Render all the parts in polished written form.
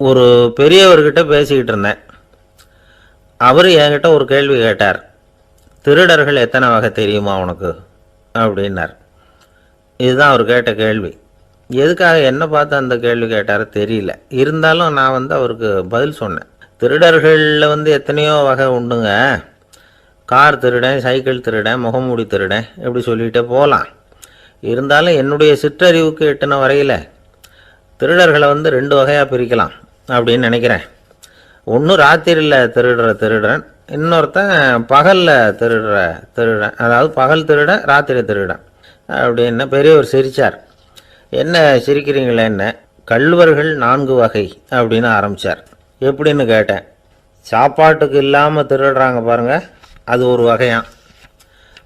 ஒரு பெரியவர்கிட்ட பேசிக்கிட்டு இருந்தேன். அவர் என்கிட்ட ஒரு கேள்வி கேட்டார். திருடர்கள் எத்தனை வகை தெரியுமா உனக்கு அப்படின்னார். இதுதான் அவர் கேட்ட கேள்வி. எதுக்காக என்ன பார்த்து அந்த கேள்வி கேட்டார் தெரியல. இருந்தாலும் நான் அவருக்கு பதில் சொன்னேன். திருடர்களில் எத்தனையோ வகை உண்டுங்க. கார் திருடன், சைக்கிள் திருடன், முகமூடி திருடன், எப்படி சொல்லிகிட்டே போகலாம். இருந்தாலும் என்னுடைய சிற்றறிவுக்கு எட்டின வரையில் திருடர்களை 2 வகையாக பிரிக்கலாம் அப்படின்னு நினைக்கிறேன். ஒன்று ராத்திரியில் திருடுற திருடன், இன்னொருத்தன் பகலில் திருடுற திருடன். அதாவது பகல் திருடன், ராத்திரி திருடன் அப்படின்னு பெரியவர் சிரித்தார். என்ன சிரிக்கிறீங்களே, என்ன கள்வர்கள் 4 வகை அப்படின்னு ஆரம்பித்தார். எப்படின்னு கேட்டேன். சாப்பாட்டுக்கு இல்லாமல் திருடுறாங்க பாருங்கள், அது ஒரு வகையான்.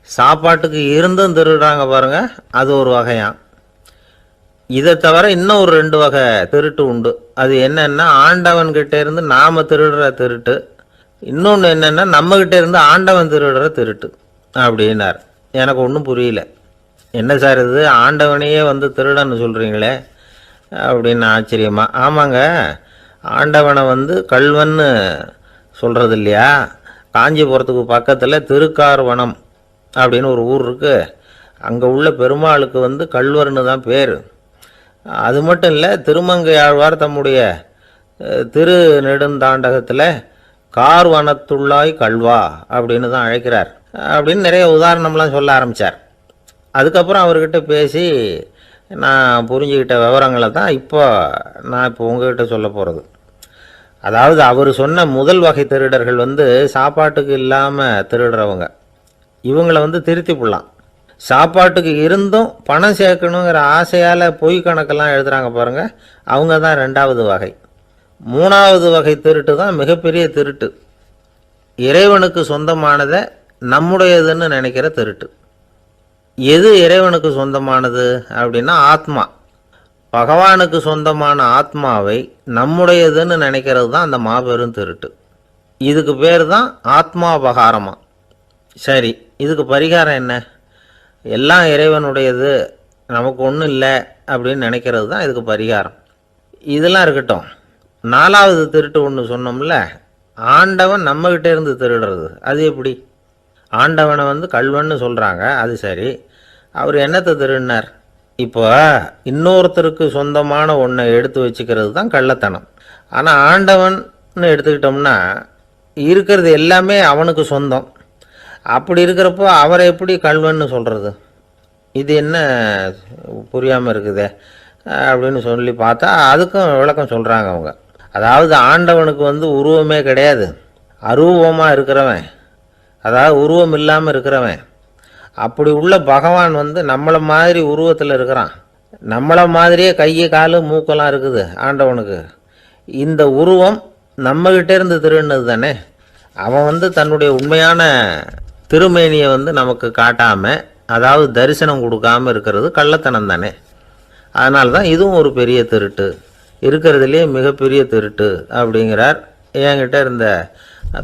சாப்பாட்டுக்கு இருந்தும் திருடுறாங்க பாருங்கள், அது ஒரு வகையான். இதை தவிர இன்னும் ஒரு 2 வகை திருட்டு உண்டு. அது என்னென்னா, ஆண்டவன்கிட்ட இருந்து நாம் திருடுற திருட்டு, இன்னொன்று என்னென்னா நம்மக்கிட்ட இருந்து ஆண்டவன் திருடுற திருட்டு அப்படின்னார். எனக்கு ஒன்றும் புரியல. என்ன சார் இது, ஆண்டவனையே திருடன்னு சொல்கிறீங்களே அப்படின்னு ஆச்சரியமா. ஆமாங்க, ஆண்டவனை கல்வன்னு சொல்கிறது இல்லையா. காஞ்சிபுரத்துக்கு பக்கத்தில் திருக்கார்வனம் அப்படின்னு ஒரு ஊர் இருக்குது. அங்கே உள்ள பெருமாளுக்கு கல்வர்னு தான் பேர். அது மட்டும் இல்லை, திருமங்கையாழ்வார் தம்முடைய திரு நெடுந்தாண்டகத்தில் கார்வனத்துள்ளாய் கல்வா அப்படின்னு தான் அழைக்கிறார் அப்படின்னு நிறைய உதாரணம்லாம் சொல்ல ஆரம்பித்தார். அதுக்கப்புறம் அவர்கிட்ட பேசி நான் புரிஞ்சுக்கிட்ட விவரங்களை தான் நான் இப்போ உங்ககிட்ட சொல்ல போகிறது. அதாவது அவர் சொன்ன முதல் வகை திருடர்கள் சாப்பாட்டுக்கு இல்லாமல் திருடுறவங்க. இவங்களை திருத்தி போடலாம். சாப்பாட்டுக்கு இருந்தும் பணம் சேர்க்கணுங்கிற ஆசையால் பொய் கணக்கெல்லாம் எழுதுகிறாங்க பாருங்கள், அவங்க தான் 2வது வகை. 3வது வகை திருட்டு தான் மிகப்பெரிய திருட்டு. இறைவனுக்கு சொந்தமானதை நம்முடையதுன்னு நினைக்கிற திருட்டு. எது இறைவனுக்கு சொந்தமானது அப்படின்னா ஆத்மா. பகவானுக்கு சொந்தமான ஆத்மாவை நம்முடையதுன்னு நினைக்கிறது தான் அந்த மாபெரும் திருட்டு. இதுக்கு பேர் தான் ஆத்மாபகாரமா. சரி, இதுக்கு பரிகாரம் என்ன? எல்லாம் இறைவனுடையது, நமக்கு ஒன்றும் இல்லை அப்படின்னு நினைக்கிறது தான் இதுக்கு பரிகாரம். இதெல்லாம் இருக்கட்டும். 4வது திருட்டு ஒன்று சொன்னோம்ல, ஆண்டவன் நம்மகிட்ட இருந்து திருடுறது. அது எப்படி? ஆண்டவனை கல்வன்னு சொல்கிறாங்க, அது சரி. அவர் என்னத்தை திருடினார்? இப்போ இன்னொருத்தருக்கு சொந்தமான ஒன்றை எடுத்து வச்சுக்கிறது தான் கள்ளத்தனம். ஆனால் ஆண்டவன்னு எடுத்துக்கிட்டோம்னா இருக்கிறது எல்லாமே அவனுக்கு சொந்தம். அப்படி இருக்கிறப்போ அவரை எப்படி கல்வன்னு சொல்கிறது? இது என்ன புரியாமல் இருக்குதே அப்படின்னு சொல்லி பார்த்தா அதுக்கும் விளக்கம் சொல்கிறாங்க அவங்க. அதாவது ஆண்டவனுக்கு உருவமே கிடையாது, அரூபமாக இருக்கிறவன், அதாவது உருவம் இல்லாமல் இருக்கிறவன். அப்படி உள்ள பகவான் நம்மளை மாதிரி உருவத்தில் இருக்கிறான். நம்மளை மாதிரியே கை கால் மூக்கெல்லாம் இருக்குது ஆண்டவனுக்கு. இந்த உருவம் நம்மகிட்ட இருந்து திருடினது தானே. அவன் தன்னுடைய உண்மையான திருமேனியை நமக்கு காட்டாமல், அதாவது தரிசனம் கொடுக்காமல் இருக்கிறது கள்ளத்தனம் தானே. அதனால தான் இதுவும் ஒரு பெரிய திருட்டு, இருக்கிறதுலே மிகப்பெரிய திருட்டு அப்படிங்கிறார். என்கிட்ட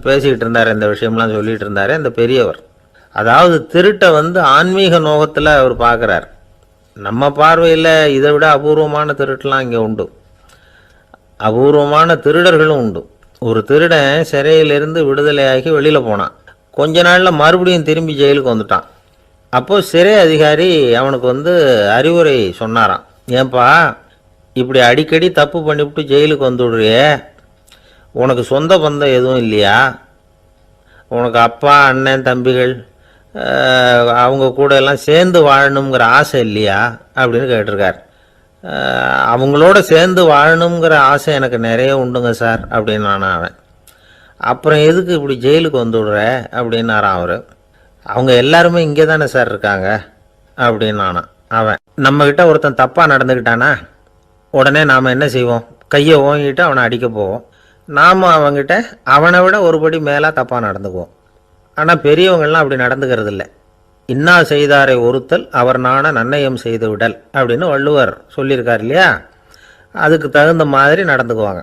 பேசிக்கிட்டு இருந்தார், இந்த விஷயம்லாம் சொல்லிகிட்டு இருந்தார் இந்த பெரியவர். அதாவது திருட்டை ஆன்மீக நோகத்தில் அவர் பார்க்குறார். நம்ம பார்வையில் இதை விட அபூர்வமான திருட்டுலாம் இங்கே உண்டு. அபூர்வமான திருடர்களும் உண்டு. ஒரு திருடன் சிறையிலிருந்து விடுதலையாகி வெளியில் போனான். கொஞ்ச நாளில் மறுபடியும் திரும்பி ஜெயிலுக்கு வந்துட்டான். அப்போது சிறை அதிகாரி அவனுக்கு அறிவுரை சொன்னாராம். ஏன்பா இப்படி அடிக்கடி தப்பு பண்ணிவிட்டு ஜெயிலுக்கு வந்துவிடுறியே, உனக்கு சொந்த பந்தம் எதுவும் இல்லையா? உனக்கு அப்பா, அண்ணன், தம்பிகள் அவங்க கூட எல்லாம் சேர்ந்து வாழணுங்கிற ஆசை இல்லையா அப்படின்னு கேட்டிருக்கார். அவங்களோட சேர்ந்து வாழணுங்கிற ஆசை எனக்கு நிறைய உண்டுங்க சார் அப்படின்னு அவன். அப்புறம் எதுக்கு இப்படி ஜெயிலுக்கு வந்துவிடுற அப்படின்னாரான் அவர். அவங்க எல்லாருமே இங்கே தானே சார் இருக்காங்க அப்படின்னு அவன். நம்மக்கிட்ட ஒருத்தன் தப்பாக நடந்துக்கிட்டானா உடனே நாம் என்ன செய்வோம்? கையை ஓங்கிட்டு அவனை அடிக்க போவோம். நாம் அவங்ககிட்ட அவனை விட ஒருபடி மேலே தப்பாக நடந்துக்குவோம். ஆனால் பெரியவங்கள்லாம் அப்படி நடந்துக்கிறது இல்லை. இன்னா செய்தாரை ஒருத்தல் அவர் நாண நன்னயம் செய்து விடல் அப்படின்னு வள்ளுவர் சொல்லியிருக்கார் இல்லையா. அதுக்கு தகுந்த மாதிரி நடந்துக்குவாங்க.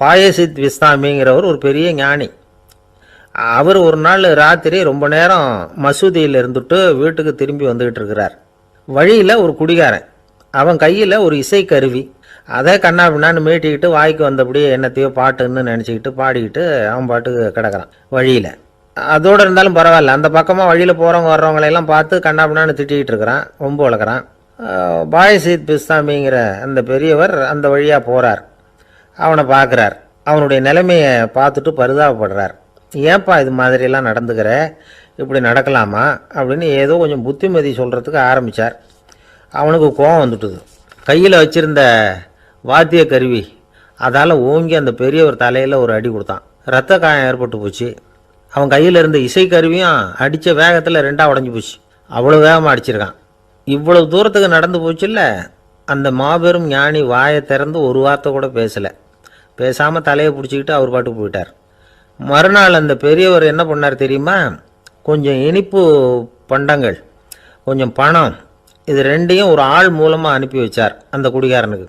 பாயசித் விஸ்தாமிங்கிறவர் ஒரு பெரிய ஞானி. அவர் ஒரு நாள் ராத்திரி ரொம்ப நேரம் மசூதியில் இருந்துட்டு வீட்டுக்கு திரும்பி வந்துக்கிட்டு இருக்கிறார். வழியில் ஒரு குடிகாரன், அவன் கையில் ஒரு இசைக்கருவி, அதை கண்ணா பின்னான்னு மீட்டிக்கிட்டு வாய்க்கு வந்தபடி என்னத்தையோ பாட்டுன்னு நினச்சிக்கிட்டு பாடிக்கிட்டு அவன் பாட்டுக்கு கிடக்கிறான் வழியில். அதோடு இருந்தாலும் பரவாயில்ல, அந்த பக்கமாக வழியில் போகிறவங்க வர்றவங்களையெல்லாம் பார்த்து கண்ணா பின்னான்னு திட்டிக்கிட்டு இருக்கிறான், ரொம்ப வளர்க்குறான். பாயசீத் பிஸ்தாமிங்கிற அந்த பெரியவர் அந்த வழியாக போகிறார். அவனை பார்க்குறார். அவனுடைய நிலைமையை பார்த்துட்டு பரிதாபப்படுறார். ஏன்பா இது மாதிரியெல்லாம் நடந்துக்கிற, இப்படி நடக்கலாமா அப்படின்னு ஏதோ கொஞ்சம் புத்திமதி சொல்கிறதுக்கு ஆரம்பித்தார். அவனுக்கு கோபம் வந்துட்டுது. கையில் வச்சுருந்த வாத்திய கருவி அதால் ஓங்கி அந்த பெரியவர் தலையில் ஒரு அடி கொடுத்தான். ரத்த காயம் ஏற்பட்டு போச்சு. அவன் கையில் இருந்த இசைக்கருவியும் அடித்த வேகத்தில் ரெண்டாக உடஞ்சி போச்சு. அவ்வளோ வேகமாக அடிச்சிருக்கான். இவ்வளவு தூரத்துக்கு நடந்து போச்சுல்ல, அந்த மாபெரும் ஞானி வாயை திறந்து ஒரு வார்த்தை கூட பேசலை. பேசாமல் தலையை பிடிச்சிக்கிட்டு அவர் பாட்டுக்கு போயிட்டார். மறுநாள் அந்த பெரியவர் என்ன பண்ணார் தெரியுமா? கொஞ்சம் இனிப்பு பண்டங்கள், கொஞ்சம் பணம், இது ரெண்டையும் ஒரு ஆள் மூலமாக அனுப்பி வச்சார் அந்த குடிகாரனுக்கு.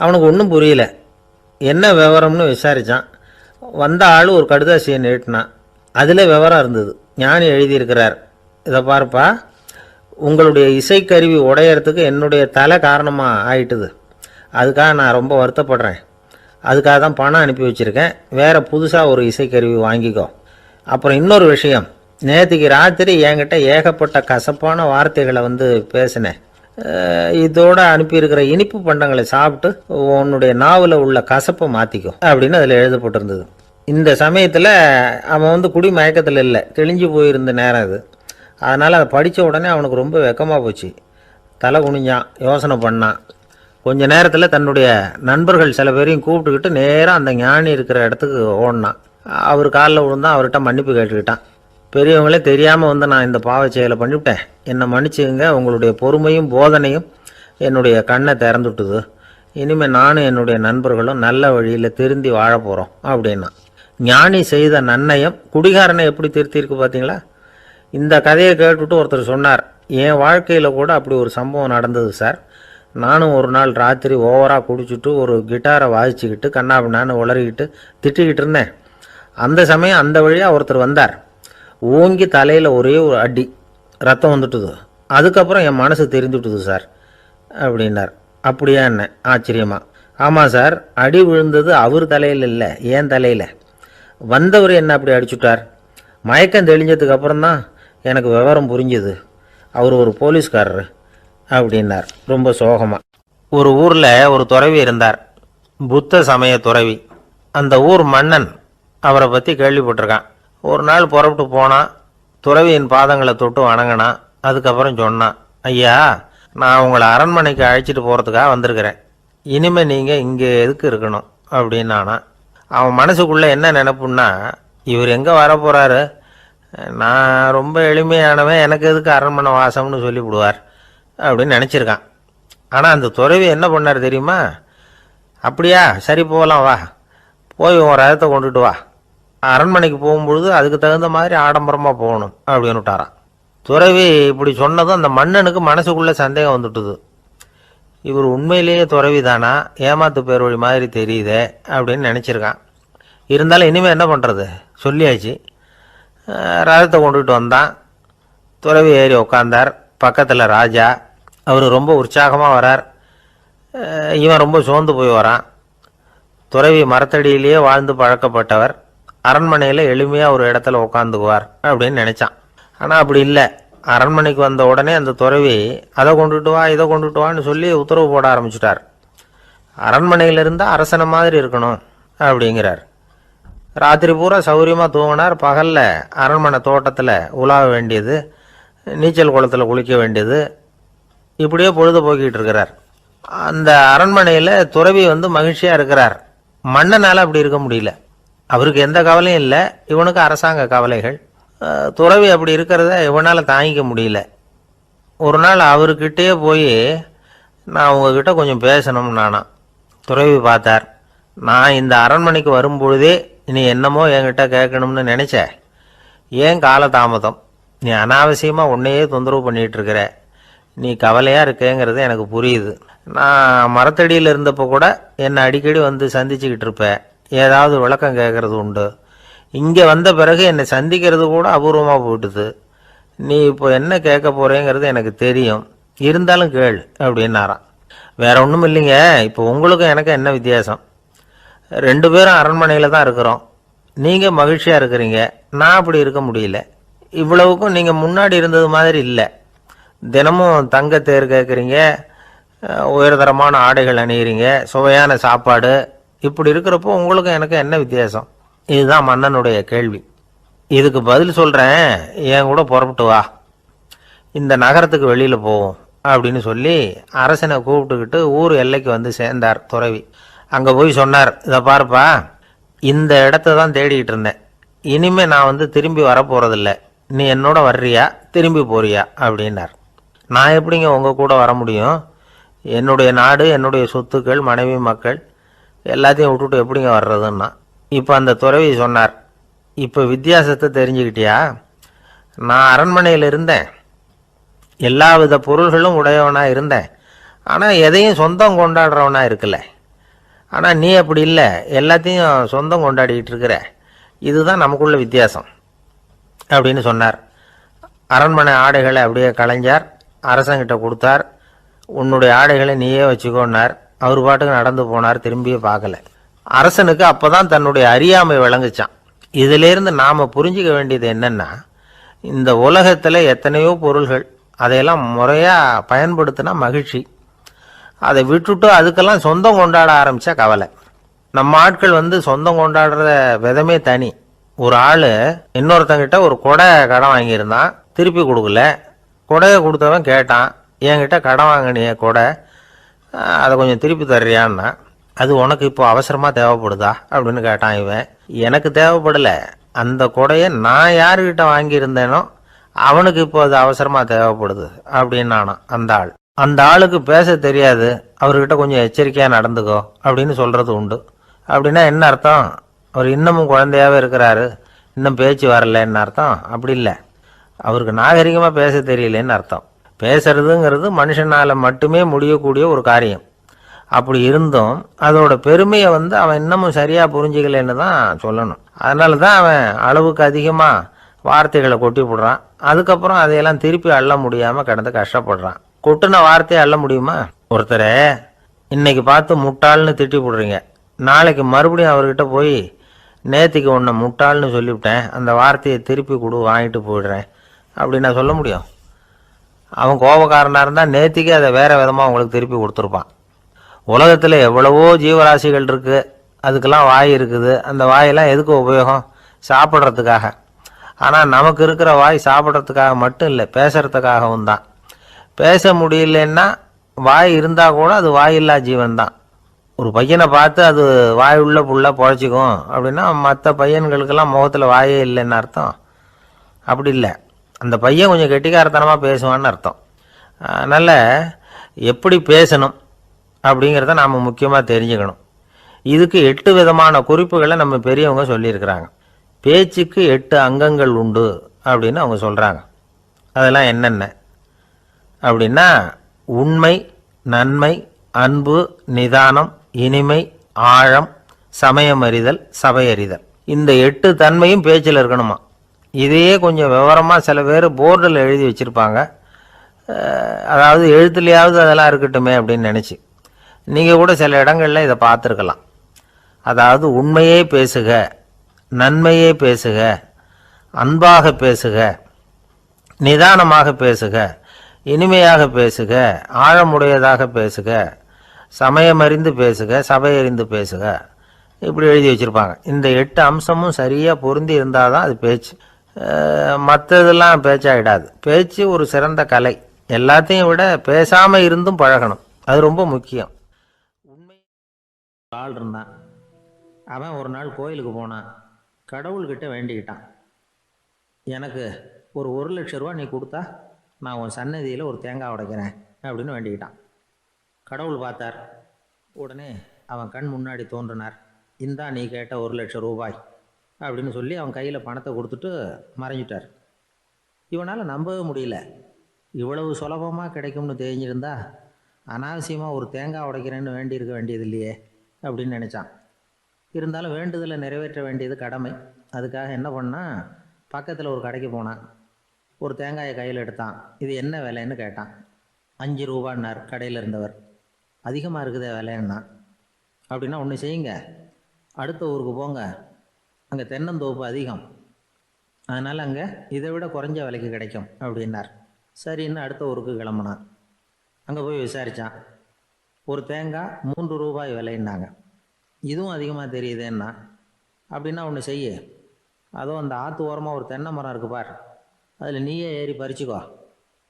அவனுக்கு ஒன்றும் புரியல. என்ன விவரம்னு விசாரித்தான். வந்த ஆள் ஒரு கடுதாசியை நீட்டினான். அதில் விவரம் இருந்தது. ஞானி எழுதியிருக்கிறார், இதை பார்ப்பா, உங்களுடைய இசைக்கருவி உடையறதுக்கு என்னுடைய தலை காரணமாக ஆயிட்டுது. அதுக்காக நான் ரொம்ப வருத்தப்படுறேன். அதுக்காக தான் பணம் அனுப்பி வச்சுருக்கேன். வேறு புதுசாக ஒரு இசைக்கருவி வாங்கிக்கோ. அப்புறம் இன்னொரு விஷயம், நேற்றுக்கு ராத்திரி என்கிட்ட ஏகப்பட்ட கசப்பான வார்த்தைகளை பேசினேன். இதோடு அனுப்பியிருக்கிற இனிப்பு பண்டங்களை சாப்பிட்டு உன்னுடைய நாவில் உள்ள கசப்பை மாற்றிக்கோ அப்படின்னு அதில் எழுதப்பட்டிருந்தது. இந்த சமயத்தில் அவன் குடி மயக்கத்தில் இல்லை, தெளிஞ்சு போயிருந்த நேரம் இது. அதனால் அதை படித்த உடனே அவனுக்கு ரொம்ப வெக்கமாக போச்சு. தலை குனிஞ்சான், யோசனை பண்ணான். கொஞ்ச நேரத்தில் தன்னுடைய நண்பர்கள் சில பேரையும் கூப்பிட்டுக்கிட்டு நேராக அந்த ஞானி இருக்கிற இடத்துக்கு ஓடினான். அவர் காலில் விழுந்தான். அவர்கிட்ட மன்னிப்பு கேட்டுக்கிட்டான். பெரியவங்களே தெரியாமல் நான் இந்த பாவ செயலை பண்ணிவிட்டேன், என்னை மன்னிச்சுங்க. உங்களுடைய பொறுமையும் போதனையும் என்னுடைய கண்ணை திறந்துட்டுது. இனிமேல் நானும் என்னுடைய நண்பர்களும் நல்ல வழியில் திருந்தி வாழ போகிறோம் அப்படின்னா. ஞானி செய்த நன்னயம் குடிகாரனை எப்படி திருத்தியிருக்கு பார்த்தீங்களா? இந்த கதையை கேட்டுவிட்டு ஒருத்தர் சொன்னார், என் வாழ்க்கையில் கூட அப்படி ஒரு சம்பவம் நடந்தது சார். நானும் ஒரு நாள் ராத்திரி ஓவராக குடிச்சிட்டு ஒரு கிட்டாரை வாசிச்சுக்கிட்டு கண்ணாபின்னான்னு உளறிக்கிட்டு திட்டிக்கிட்டு இருந்தேன். அந்த சமயம் அந்த வழியாக ஒருத்தர் வந்தார். ஓங்கி தலையில் ஒரே ஒரு அடி, ரத்தம் வந்துட்டுது. அதுக்கப்புறம் என் மனசு தெரிந்துவிட்டுது சார் அப்படின்னார். அப்படியா என்ன ஆச்சரியமா? ஆமாம் சார், அடி விழுந்தது அவர் தலையில் இல்லை, என் தலையில். வந்தவர் என்ன அப்படி அடிச்சுட்டார். மயக்கம் தெளிஞ்சதுக்கு அப்புறம்தான் எனக்கு விவரம் புரிஞ்சுது. அவர் ஒரு போலீஸ்காரரு அப்படின்னார் ரொம்ப சோகமாக. ஒரு ஊரில் ஒரு துறவி இருந்தார், புத்த சமய துறவி. அந்த ஊர் மன்னன் அவரை பற்றி கேள்விப்பட்டிருக்கான். ஒரு நாள் புறப்பட்டு போனான். துறவியின் பாதங்களை தொட்டு வணங்கினான். அதுக்கப்புறம் சொன்னான், ஐயா, நான் உங்களை அரண்மனைக்கு அழைச்சிட்டு போகிறதுக்காக வந்திருக்கிறேன். இனிமேல் நீங்கள் இங்கே எதுக்கு இருக்கணும் அப்படின்னானா. அவன் மனசுக்குள்ளே என்ன நினைப்புன்னா, இவர் எங்கே வரப்போகிறாரு, நான் ரொம்ப எளிமையானவன், எனக்கு எதுக்கு அரண்மனை வாசம்னு சொல்லிவிடுவார் அப்படின்னு நினச்சிருக்கான். ஆனால் அந்த துறவி என்ன பண்ணார் தெரியுமா? அப்படியா, சரி போகலாம், வா, போய் உன் ரதத்தை கொண்டுட்டு வா. அரண்மனைக்கு போகும்பொழுது அதுக்கு தகுந்த மாதிரி ஆடம்பரமாக போகணும் அப்படின்னு விட்டாரான். துறவி இப்படி சொன்னதும் அந்த மன்னனுக்கு மனசுக்குள்ளே சந்தேகம் வந்துட்டுது. இவர் உண்மையிலேயே துறவி தானா, ஏமாத்து பேர் வழி மாதிரி தெரியுதே அப்படின்னு நினச்சிருக்கான். இருந்தாலும் இனிமேல் என்ன பண்ணுறது, சொல்லியாச்சு. ரதத்தை கொண்டுகிட்டு வந்தான். துறவி ஏறி உட்காந்தார். பக்கத்தில் ராஜா. அவர் ரொம்ப உற்சாகமாக வரார். இவன் ரொம்ப சோர்ந்து போய் வரான். துறவி மரத்தடியிலேயே வாழ்ந்து பழக்கப்பட்டவர், அரண்மனையில் எளிமையாக ஒரு இடத்துல உட்காந்துக்குவார் அப்படின்னு நினச்சான். ஆனால் அப்படி இல்லை. அரண்மனைக்கு வந்த உடனே அந்த துறவி அதை கொண்டுட்டு வா, இதை கொண்டுட்டு வான்னு சொல்லி உத்தரவு போட ஆரம்பிச்சிட்டார். அரண்மனையில் இருந்தால் அரசனை மாதிரி இருக்கணும் அப்படிங்கிறார். ராத்திரி பூரா சௌகரியமாக தூங்கினார். பகலில் அரண்மனை தோட்டத்தில் உலாவ வேண்டியது, நீச்சல் குளத்தில் குளிக்க வேண்டியது, இப்படியே பொழுது போக்கிட்டு இருக்கிறார். அந்த அரண்மனையில் துறவி மகிழ்ச்சியாக இருக்கிறார். மன்னனால் அப்படி இருக்க முடியல. அவருக்கு எந்த கவலையும் இல்லை, இவனுக்கு அரசாங்க கவலைகள். துறவி அப்படி இருக்கிறத இவனால் தாங்கிக்க முடியல. ஒரு நாள் அவர்கிட்டயே போய், நான் உங்ககிட்ட கொஞ்சம் பேசணும் நானா. துறவி பார்த்தார். நான் இந்த அரண்மனைக்கு வரும்பொழுதே நீ என்னமோ என்கிட்ட கேட்கணும்னு நினச்ச. ஏன் காலதாமதம்? நீ அனாவசியமாக உன்னையே தொந்தரவு பண்ணிகிட்டு இருக்கிற. நீ கவலையாக இருக்கேங்கிறது எனக்கு புரியுது. நான் மரத்தடியில் இருந்தப்போ கூட என்னை அடிக்கடி சந்திச்சுக்கிட்டு இருப்பேன். ஏதாவது விளக்கம் கேட்குறது உண்டு. இங்கே வந்த பிறகு என்னை சந்திக்கிறது கூட அபூர்வமாக போயிட்டுது. நீ இப்போ என்ன கேட்க போகிறேங்கிறது எனக்கு தெரியும், இருந்தாலும் கேள் அப்படின்னாராம். வேற ஒன்றும் இல்லைங்க. இப்போ உங்களுக்கும் எனக்கு என்ன வித்தியாசம்? 2 பேரும் அரண்மனையில் தான் இருக்கிறோம். நீங்கள் மகிழ்ச்சியாக இருக்கிறீங்க, நான் அப்படி இருக்க முடியல. இவ்வளவுக்கும் நீங்கள் முன்னாடி இருந்தது மாதிரி இல்லை. தினமும் தங்க தேர் கேட்குறீங்க, உயர்தரமான ஆடைகள் அணிகிறீங்க, சுவையான சாப்பாடு. இப்படி இருக்கிறப்போ உங்களுக்கும் எனக்கு என்ன வித்தியாசம்? இதுதான் மன்னனுடைய கேள்வி. இதுக்கு பதில் சொல்கிறேன், என் கூட புறப்பட்டு வா, இந்த நகரத்துக்கு வெளியில் போவோம் அப்படின்னு சொல்லி அரசனை கூப்பிட்டுக்கிட்டு ஊர் எல்லைக்கு வந்து சேர்ந்தார் துறவி. அங்கே போய் சொன்னார், இதை பாருப்பா, இந்த இடத்த தான் தேடிக்கிட்டு இருந்தேன். இனிமேல் நான் வந்து திரும்பி வரப்போகிறதில்ல. நீ என்னோட வர்றியா திரும்பி போறியா அப்படின்னார். நான் எப்படிங்க உங்கள் கூட வர முடியும்? என்னுடைய நாடு, என்னுடைய சொத்துக்கள், மனைவி, மக்கள் எல்லாத்தையும் விட்டுட்டு எப்படிங்க வர்றதுன்னா. இப்போ அந்த துறவி சொன்னார், இப்போ வித்தியாசத்தை தெரிஞ்சுக்கிட்டியா? நான் அரண்மனையில் இருந்தேன், எல்லா வித பொருள்களும் உடையவனாக இருந்தேன், ஆனால் எதையும் சொந்தம் கொண்டாடுறவனாக இருக்கல. ஆனால் நீ அப்படி இல்லை, எல்லாத்தையும் சொந்தம் கொண்டாடிக்கிட்டு இருக்கிற. இதுதான் நமக்குள்ள வித்தியாசம் அப்படின்னு சொன்னார். அரண்மனை ஆடைகளை அப்படியே கலைஞர் அரசங்கிட்ட கொடுத்தார். உன்னுடைய ஆடைகளை நீயே வச்சுக்கோன்னார். அவர் பாட்டுக்கு நடந்து போனார், திரும்பியே பார்க்கல. அரசனுக்கு அப்போ தான் தன்னுடைய அறியாமை விளங்குச்சான். இதிலேருந்து நாம் புரிஞ்சிக்க வேண்டியது என்னென்னா, இந்த உலகத்தில் எத்தனையோ பொருள்கள், அதையெல்லாம் முறையாக பயன்படுத்தினா மகிழ்ச்சி. அதை விட்டுட்டு அதுக்கெல்லாம் சொந்தம் கொண்டாட ஆரம்பித்தா கவலை. நம்ம ஆட்கள் வந்து சொந்தம் கொண்டாடுற விதமே தனி. ஒரு ஆள் இன்னொருத்தங்கிட்ட ஒரு கொடை கடன் வாங்கியிருந்தான், திருப்பி கொடுக்கல. கொடையை கொடுத்தவன் கேட்டான், என்கிட்ட கடன் வாங்கினிய கொடை, அதை கொஞ்சம் திருப்பி தர்றியான்னா. அது உனக்கு இப்போ அவசரமாக தேவைப்படுதா அப்படின்னு கேட்டான் இவன். எனக்கு தேவைப்படலை, அந்த கொடையை நான் யாருக்கிட்ட வாங்கியிருந்தேனோ அவனுக்கு இப்போ அது அவசரமாக தேவைப்படுது அப்படின்னானா அந்த ஆள். அந்த ஆளுக்கு பேச தெரியாது, அவர்கிட்ட கொஞ்சம் எச்சரிக்கையாக நடந்துக்கோ அப்படின்னு சொல்கிறது உண்டு. அப்படின்னா என்ன அர்த்தம்? அவர் இன்னமும் குழந்தையாகவே இருக்கிறாரு, இன்னும் பேச்சு வரலன்னு அர்த்தம்? அப்படி இல்லை, அவருக்கு நாகரிகமாக பேச தெரியலன்னு அர்த்தம். பேசுறதுங்கிறது மனுஷனால் மட்டுமே முடியக்கூடிய ஒரு காரியம். அப்படி இருந்தும் அதோட பெருமையை வந்து அவன் இன்னமும் சரியாக புரிஞ்சிக்கலன்னு தான் சொல்லணும். அதனால தான் அவன் அளவுக்கு அதிகமாக வார்த்தைகளை கொட்டி போடுறான். அதுக்கப்புறம் அதையெல்லாம் திருப்பி அள்ள முடியாமல் கிடந்து கஷ்டப்படுறான். கொட்டின வார்த்தையை அள்ள முடியுமா? ஒருத்தரை இன்னைக்கு பார்த்து முட்டாள்னு திட்டி போடுறீங்க, நாளைக்கு மறுபடியும் அவர்கிட்ட போய் நேத்திக்கு உன்னை முட்டாள்னு சொல்லிவிட்டேன், அந்த வார்த்தையை திருப்பி கொடு, வாங்கிட்டு போயிடுறேன் அப்படி நான் சொல்ல முடியும்? அவன் கோபக்காரனாக இருந்தால் நேத்திக்கு அதை வேறு விதமாக உங்களுக்கு திருப்பி கொடுத்துருப்பான். உலகத்தில் எவ்வளவோ ஜீவராசிகள் இருக்குது, அதுக்கெல்லாம் வாய் இருக்குது. அந்த வாயெல்லாம் எதுக்கு உபயோகம்? சாப்பிட்றதுக்காக. ஆனால் நமக்கு இருக்கிற வாய் சாப்பிட்றதுக்காக மட்டும் இல்லை, பேசுகிறதுக்காகவும் தான். பேச முடியலன்னா வாய் இருந்தால் கூட அது வாயில்லா ஜீவன் தான். ஒரு பையனை பார்த்து அது வாய் உள்ள புள்ள பொழைச்சிக்கும் அப்படின்னா மற்ற பையன்களுக்கெல்லாம் முகத்தில் வாயே இல்லைன்னு அர்த்தம்? அப்படி இல்லை, அந்த பையன் கொஞ்சம் கெட்டிக்காரத்தனமாக பேசுவான்னு அர்த்தம். அதனால் எப்படி பேசணும் அப்படிங்கிறத நாம் முக்கியமாக தெரிஞ்சுக்கணும். இதுக்கு 8 விதமான குறிப்புகளை நம்ம பெரியவங்க சொல்லியிருக்கிறாங்க. பேச்சுக்கு 8 அங்கங்கள் உண்டு அப்படின்னு அவங்க சொல்கிறாங்க. அதெல்லாம் என்னென்ன அப்படின்னா, உண்மை, நன்மை, அன்பு, நிதானம், இனிமை, ஆழம், சமயமறிதல், சபையறிதல். இந்த 8 தன்மையும் பேச்சில் இருக்கணுமா. இதையே கொஞ்சம் விவரமாக சில பேர் போர்டில் எழுதி வச்சுருப்பாங்க. அதாவது எழுத்துலையாவது அதெல்லாம் இருக்கட்டுமே அப்படின்னு நினச்சி நீங்கள் கூட சில இடங்களில் இதை பார்த்துருக்கலாம். அதாவது உண்மையே பேசுக, நன்மையே பேசுக, அன்பாக பேசுக, நிதானமாக பேசுக, இனிமையாக பேசுக, ஆழமுடையதாக பேசுக, சமயமறிந்து பேசுக, சபையறிந்து பேசுக, இப்படி எழுதி வச்சுருப்பாங்க. இந்த 8 அம்சமும் சரியாக பொருந்தி இருந்தால் தான் அது பேச்சு. மற்றதெல்லாம் பேச்சாகிடாது. பேச்சு ஒரு சிறந்த கலை. எல்லாத்தையும் விட பேசாமல் இருந்தும் பழகணும், அது ரொம்ப முக்கியம். உண்மை ஆள் இருந்தான், அவன் ஒரு நாள் கோயிலுக்கு போனான். கடவுள்கிட்ட வேண்டிக்கிட்டான், எனக்கு ஒரு 1,00,000 ரூபா நீ கொடுத்தா நான் உன் சன்னதியில் ஒரு தேங்காய் உடைக்கிறேன் அப்படின்னு வேண்டிக்கிட்டான். கடவுள் பார்த்தார். உடனே அவன் கண் முன்னாடி தோன்றினார். இந்தா நீ கேட்ட 1,00,000 ரூபாய் அப்படின்னு சொல்லி அவன் கையில் பணத்தை கொடுத்துட்டு மறைஞ்சிட்டார். இவனால் நம்பவே முடியல. இவ்வளவு சுலபமாக கிடைக்கும்னு தெரிஞ்சிருந்தா அனாவசியமாக ஒரு தேங்காய் உடைக்கிறேன்னு வேண்டியிருக்க வேண்டியது இல்லையே அப்படின்னு நினச்சான். இருந்தாலும் வேண்டுதலை நிறைவேற்ற வேண்டியது கடமை. அதுக்காக என்ன பண்ணால், பக்கத்தில் ஒரு கடைக்கு போனான். ஒரு தேங்காயை கையில் எடுத்தான். இது என்ன விலைன்னு கேட்டான். 5 ரூபான்னார் கடையில் இருந்தவர். அதிகமாக இருக்குதே விலைன்னா. அப்படின்னா ஒன்று செய்யுங்க, அடுத்த ஊருக்கு போங்க, அங்கே தென்னந்தோப்பு அதிகம், அதனால் அங்கே இதை விட குறைஞ்ச விலைக்கு கிடைக்கும் அப்படின்னார். சரின்னு அடுத்த ஊருக்கு கிளம்புனான். அங்கே போய் விசாரித்தான். ஒரு தேங்காய் 3 ரூபாய் விலைன்னாங்க. இதுவும் அதிகமாக தெரியுதுன்னா. அப்படின்னா ஒன்று செய்ய, அதோ அந்த ஆற்று ஓரமாக ஒரு தென்னை மரம் இருக்குது பார், அதில் நீயே ஏறி பறிச்சுக்கோ,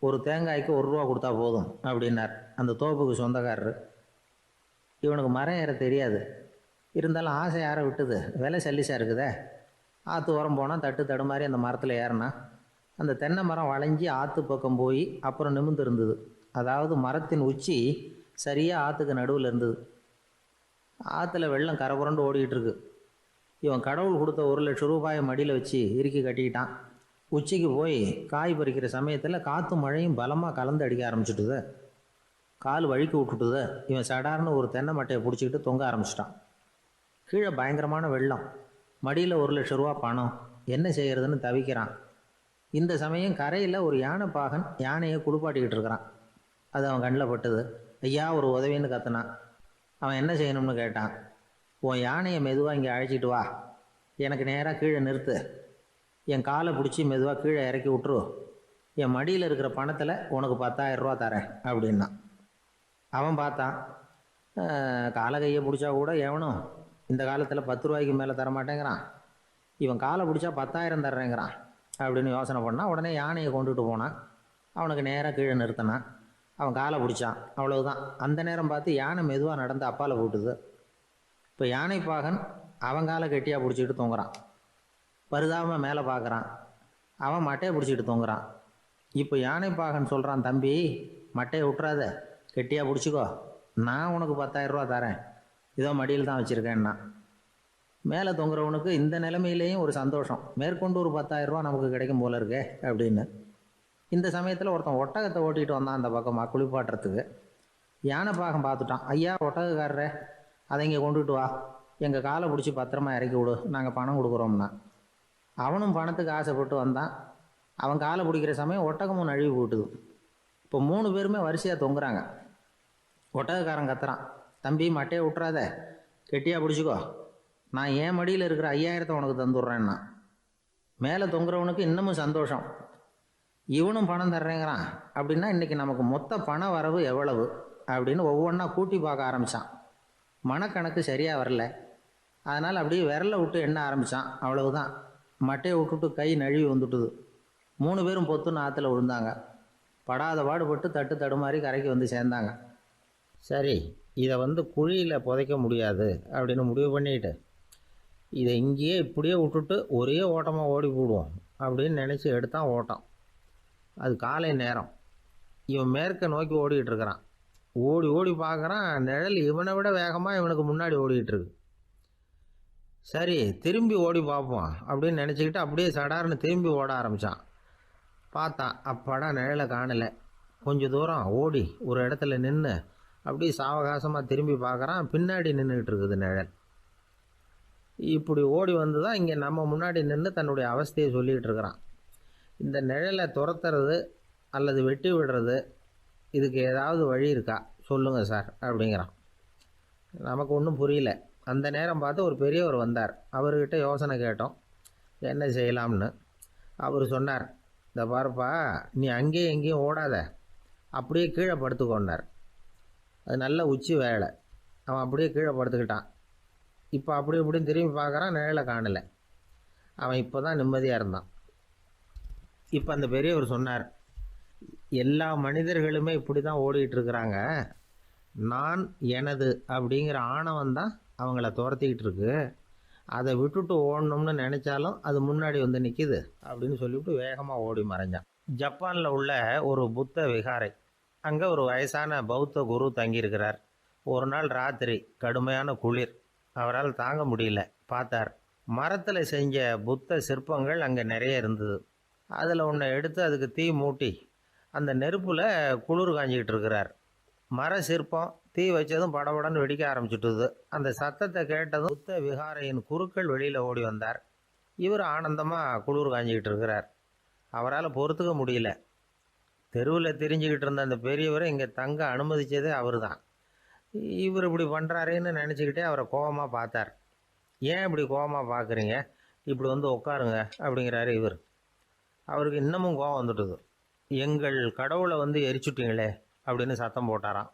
ஒரு தேங்காய்க்கு 1 ரூபா கொடுத்தா போதும் அப்படின்னார் அந்த தோப்புக்கு சொந்தக்காரரு. இவனுக்கு மரம் ஏற தெரியாது, இருந்தாலும் ஆசை யாரை விட்டுது, விலை சல்லிசாக இருக்குதே. ஆற்று ஓரம் போனால் தட்டு தடுமாறி அந்த மரத்தில் ஏறினா அந்த தென்னை மரம் வளைஞ்சி ஆற்று பக்கம் போய் அப்புறம் நிமிர்ந்து இருந்தது. அதாவது மரத்தின் உச்சி சரியாக ஆற்றுக்கு நடுவில் இருந்தது. ஆற்றுல வெள்ளம் கரைபுரண்டு ஓடிக்கிட்டு இருக்கு. இவன் கடவுள் கொடுத்த 1,00,000 ரூபாயை மடியில் வச்சு இறுக்கி கட்டிக்கிட்டான். உச்சிக்கு போய் காய் பறிக்கிற சமயத்தில் காற்றும் மழையும் பலமாக கலந்து அடிக்க ஆரம்பிச்சுட்டுது. கால் வழுக்கி விட்டுட்டுது. இவன் சடார்னு ஒரு தென்னை மட்டையை பிடிச்சிக்கிட்டு தொங்க ஆரம்பிச்சிட்டான். கீழே பயங்கரமான வெள்ளம், மடியில் 1,00,000 ரூபா பணம், என்ன செய்கிறதுன்னு தவிக்கிறான். இந்த சமயம் கரையில் ஒரு யானை பாகன் யானையை குளிப்பாட்டிக்கிட்டு இருக்கிறான். அது அவன் கண்ணில் பட்டுது. ஐயா ஒரு உதவின்னு கத்துனான். அவன் என்ன செய்யணும்னு கேட்டான். உன் யானையை மெதுவாக இங்கே அழைச்சிட்டு வா, எனக்கு நேராக கீழே நிறுத்து, என் காலை பிடிச்சி மெதுவாக கீழே இறக்கி விட்ரு, என் மடியில் இருக்கிற பணத்தில் உனக்கு 10,000 ரூபா தரேன் அப்படின்னா. அவன் பார்த்தான், காலை கையை பிடிச்சா கூட எவனும் இந்த காலத்தில் 10 ரூபாய்க்கு மேலே தரமாட்டேங்கிறான், இவன் காலை பிடிச்சா 10,000 தர்றேங்கிறான் அப்படின்னு யோசனை பண்ணால் உடனே யானையை கொண்டுட்டு போனான். அவனுக்கு நேராக கீழே நிறுத்தினான். அவன் காலை பிடிச்சான், அவ்வளவுதான். அந்த நேரம் பார்த்து யானை மெதுவாக நடந்து அப்பால் போட்டுது. இப்போ யானை பாகன் அவன் காலை கெட்டியாக பிடிச்சிக்கிட்டு தொங்குறான். பரிதாபமாக மேலே பார்க்குறான், அவன் மட்டையை பிடிச்சிக்கிட்டு தொங்குறான். இப்போ யானை பாகன் சொல்கிறான், தம்பி மட்டையை விட்டுறாத, கெட்டியாக பிடிச்சிக்கோ, நான் உனக்கு 10,000 ரூபா தரேன், இதோ மடியில் தான் வச்சுருக்கேன்னா. மேலே தொங்குறவனுக்கு இந்த நிலைமையிலேயும் ஒரு சந்தோஷம், மேற்கொண்டு ஒரு 10,000 ரூபா நமக்கு கிடைக்கும் போல இருக்கே அப்படின்னு. இந்த சமயத்தில் ஒருத்தன் ஒட்டகத்தை ஓட்டிகிட்டு வந்தான் அந்த பக்கமாக குளிப்பாட்டுறதுக்கு. யானை பாகம் பார்த்துட்டான். ஐயா ஒட்டகக்காரரே, அதை இங்கே கொண்டுட்டு வா, எங்கள் காலை பிடிச்சி பத்திரமா இறக்கி விடு, நாங்கள் பணம் கொடுக்குறோம்னா. அவனும் பணத்துக்கு ஆசைப்பட்டு வந்தான். அவன் காலை பிடிக்கிற சமயம் ஒட்டகமும் நழுவி போட்டுது. இப்போ 3 பேருமே வரிசையாக தொங்குறாங்க. ஒட்டகக்காரன் கத்துறான், தம்பி மட்டையை விட்டுறாத, கெட்டியாக பிடிச்சிக்கோ, நான் என் மடியில் இருக்கிற 5,000 உனக்கு தந்துடுறேன்னா. மேலே தொங்குறவனுக்கு இன்னமும் சந்தோஷம், இவனும் பணம் தர்றேங்கிறான் அப்படின்னா இன்றைக்கி நமக்கு மொத்த பண வரவு எவ்வளவு அப்படின்னு ஒவ்வொன்றா கூட்டி பார்க்க ஆரம்பித்தான். மனக்கணக்கு சரியாக வரல, அதனால் அப்படியே விரலை விட்டு எண்ண ஆரம்பித்தான். அவ்வளவுதான், மட்டையை விட்டுட்டு கை நழுவி வந்துட்டுது. 3 பேரும் பொத்துன்னு ஆற்றுல விழுந்தாங்க. படாத பாடுபட்டு தட்டு தடுமாறி கரைக்கு வந்து சேர்ந்தாங்க. சரி, இதை குழியில் புதைக்க முடியாது அப்படின்னு முடிவு பண்ணிட்டு இதை இங்கேயே இப்படியே விட்டுட்டு ஒரே ஓட்டமாக ஓடி போடுவோம் அப்படின்னு நினச்சி எடுத்தான் ஓட்டம். அது காலை நேரம். இவன் மேற்க நோக்கி ஓடிக்கிட்டு இருக்கிறான். ஓடி ஓடி பார்க்குறான், நிழல் இவனை விட வேகமாக இவனுக்கு முன்னாடி ஓடிக்கிட்டு இருக்கு. சரி திரும்பி ஓடி பார்ப்போம் அப்படின்னு நினச்சிக்கிட்டு அப்படியே சடார்னு திரும்பி ஓட ஆரம்பித்தான். பார்த்தான், அப்பாடா நிழலை காணலை. கொஞ்சம் தூரம் ஓடி ஒரு இடத்துல நின்று அப்படியே சாவகாசமாக திரும்பி பார்க்குறான். பின்னாடி நின்றுக்கிட்டு இருக்குது நிழல். இப்படி ஓடி வந்து தான் இங்கே நம்ம முன்னாடி நின்று தன்னுடைய அவஸ்தையை சொல்லிகிட்டு இருக்கிறான். இந்த நிழலை துரத்துறது அல்லது வெட்டி விடுறது, இதுக்கு ஏதாவது வழி இருக்கா சொல்லுங்கள் சார் அப்படிங்கிறான். நமக்கு ஒன்றும் புரியல. அந்த நேரம் பார்த்து ஒரு பெரியவர் வந்தார். அவர்கிட்ட யோசனை கேட்டோம், என்ன செய்யலாம்னு. அவர் சொன்னார், இந்த பாருப்பா, நீ அங்கேயும் எங்கேயும் ஓடாத, அப்படியே கீழே படுத்துக்கொண்டார். அது நல்ல உச்சி வேலை. அவன் அப்படியே கீழே படுத்துக்கிட்டான். இப்போ அப்படி இப்படின்னு திரும்பி பார்க்குறான், நிழலை காணலை. அவன் இப்போ தான் நிம்மதியாக இருந்தான். இப்போ அந்த பெரியவர் சொன்னார், எல்லா மனிதர்களுமே இப்படி தான் ஓடிக்கிட்டு இருக்கிறாங்க. நான் எனது அப்படிங்கிற ஆணவம் தான் அவங்கள துரத்திக்கிட்டு இருக்கு. அதை விட்டுட்டு ஓடணும்னு நினச்சாலும் அது முன்னாடி வந்து நிற்கிது அப்படின்னு சொல்லிவிட்டு வேகமாக ஓடி மறைஞ்சான். ஜப்பானில் உள்ள ஒரு புத்த விகாரை, அங்கே ஒரு வயசான பௌத்த குரு தங்கியிருக்கிறார். ஒரு நாள் ராத்திரி கடுமையான குளிர், அவரால் தாங்க முடியல. பார்த்தார், மரத்தில் செஞ்ச புத்த சிற்பங்கள் அங்கே நிறைய இருந்தது. அதில் ஒன்றை எடுத்து அதுக்கு தீ மூட்டி அந்த நெருப்பில் குளிர் காஞ்சிக்கிட்டு இருக்கிறார். மர சிற்பம் தீ வச்சதும் படபடன்னு வெடிக்க ஆரம்பிச்சுட்டுது. அந்த சத்தத்தை கேட்டதும் புத்த விகாரையின் குருக்கள் வெளியில் ஓடி வந்தார். இவர் ஆனந்தமாக குளிர் காஞ்சிக்கிட்டு இருக்கிறார். அவரால் பொறுத்துக்க முடியல. தெருவில் திரிஞ்சிக்கிட்டு இருந்த அந்த பெரியவரை இங்கே தங்க அனுமதித்ததே அவர் தான். இவர் இப்படி பண்ணுறாருன்னு நினச்சிக்கிட்டே அவரை கோபமாக பார்த்தார். ஏன் இப்படி கோபமாக பார்க்குறீங்க, இப்படி வந்து உட்காருங்க அப்படிங்கிறாரு இவர். அவருக்கு இன்னமும் கோபம் வந்துட்டுது. எங்கள் கடவுளை வந்து எரிச்சுட்டீங்களே அப்படின்னு சத்தம் போட்டாராம்.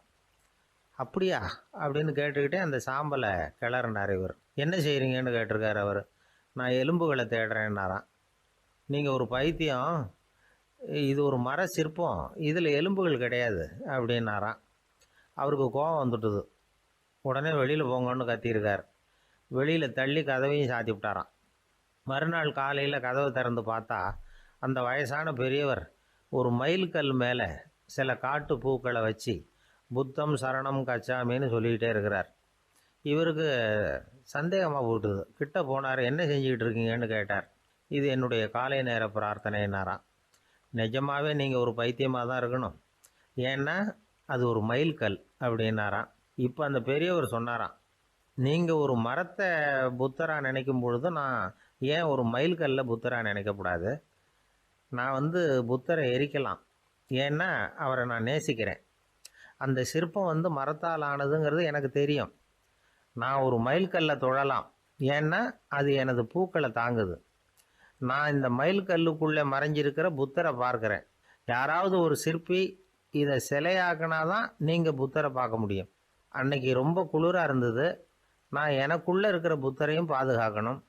அப்படியா அப்படின்னு கேட்டுக்கிட்டே அந்த சாம்பலை கிளறினார் இவர். என்ன செய்கிறீங்கன்னு கேட்டிருக்காரு அவர். நான் எலும்புகளை தேடுறேன்னாராம். நீங்கள் ஒரு பைத்தியம், இது ஒரு மர சிற்பம், இதில் எலும்புகள் கிடையாது அப்படின்னாராம். அவருக்கு கோபம் வந்துட்டுது. உடனே வெளியில் போங்கன்னு கத்தியிருக்கார். வெளியில் தள்ளி கதவையும் சாத்தி விட்டாராம். மறுநாள் காலையில் கதவை திறந்து பார்த்தா அந்த வயசான பெரியவர் ஒரு மைல்கல் மேலே சில காட்டு பூக்களை வச்சு புத்தம் சரணம் கச்சாமின்னு சொல்லிக்கிட்டே இருக்கிறார். இவருக்கு சந்தேகமாக போட்டுது. கிட்ட போனார். என்ன செஞ்சுக்கிட்டு இருக்கீங்கன்னு கேட்டார். இது என்னுடைய காலை நேர பிரார்த்தனைன்னாராம். நிஜமாகவே நீங்கள் ஒரு பைத்தியமாக தான் இருக்கணும், ஏன்னா அது ஒரு மைல்கல் அப்படின்னாராம். இப்போ அந்த பெரியவர் சொன்னாராம், நீங்கள் ஒரு மரத்தை புத்தராக நினைக்கும் பொழுது நான் ஏன் ஒரு மைல்கல்ல புத்தராக நினைக்கக்கூடாது? நான் வந்து புத்தரை எரிக்கலாம், ஏன்னா அவரை நான் நேசிக்கிறேன். அந்த சிற்பம் வந்து மரத்தால் ஆனதுங்கிறது எனக்கு தெரியும். நான் ஒரு மைல்கல்லை தொழலாம், ஏன்னா அது எனது பூக்களை தாங்குது. நான் இந்த மைல்கல்லுக்குள்ளே மறைஞ்சிருக்கிற புத்தரை பார்க்குறேன். யாராவது ஒரு சிற்பி இதை சிலையாக்குனாதான் நீங்கள் புத்தரை பார்க்க முடியும். அன்னைக்கு ரொம்ப குளிராக இருந்தது. நான் எனக்குள்ளே இருக்கிற புத்தரையும் பாதுகாக்கணும்.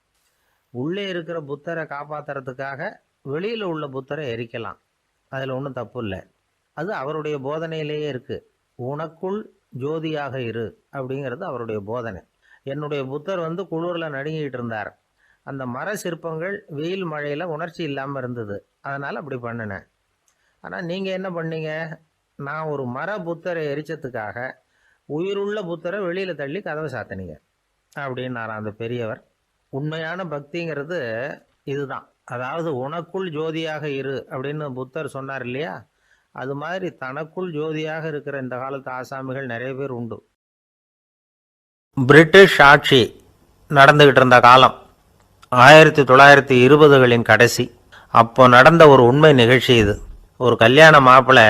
உள்ளே இருக்கிற புத்தரை காப்பாற்றுறதுக்காக வெளியில் உள்ள புத்தரை எரிக்கலாம், அதில் ஒன்றும் தப்பு இல்லை. அது அவருடைய போதனையிலேயே இருக்குது. உனக்குள் ஜோதியாக இரு அப்படிங்கிறது அவருடைய போதனை. என்னுடைய புத்தர் வந்து குளிரில் நடுங்கிட்டு இருந்தார். அந்த மர சிற்பங்கள் வெயில் மழையில் உணர்ச்சி இல்லாமல் இருந்தது, அதனால் அப்படி பண்ணினேன். ஆனால் நீங்கள் என்ன பண்ணீங்க? நான் ஒரு மர புத்தரை எரிச்சதுக்காக உயிருள்ள புத்தரை வெளியில் தள்ளி கதவை சாத்தினீங்க அப்படின்னாராம் அந்த பெரியவர். உண்மையான பக்திங்கிறது இதுதான். அதாவது உனக்குள் ஜோதியாக இரு அப்படின்னு புத்தர் சொன்னார் இல்லையா, அது மாதிரி தனக்குள் ஜோதியாக இருக்கிற இந்த காலத்து ஆசாமிகள் நிறைய பேர் உண்டு. பிரிட்டிஷ் ஆட்சி நடந்துக்கிட்டு இருந்த காலம் 1920களின் கடைசி. அப்போ நடந்த ஒரு உண்மை நிகழ்ச்சி இது. ஒரு கல்யாண மாப்பிள்ளை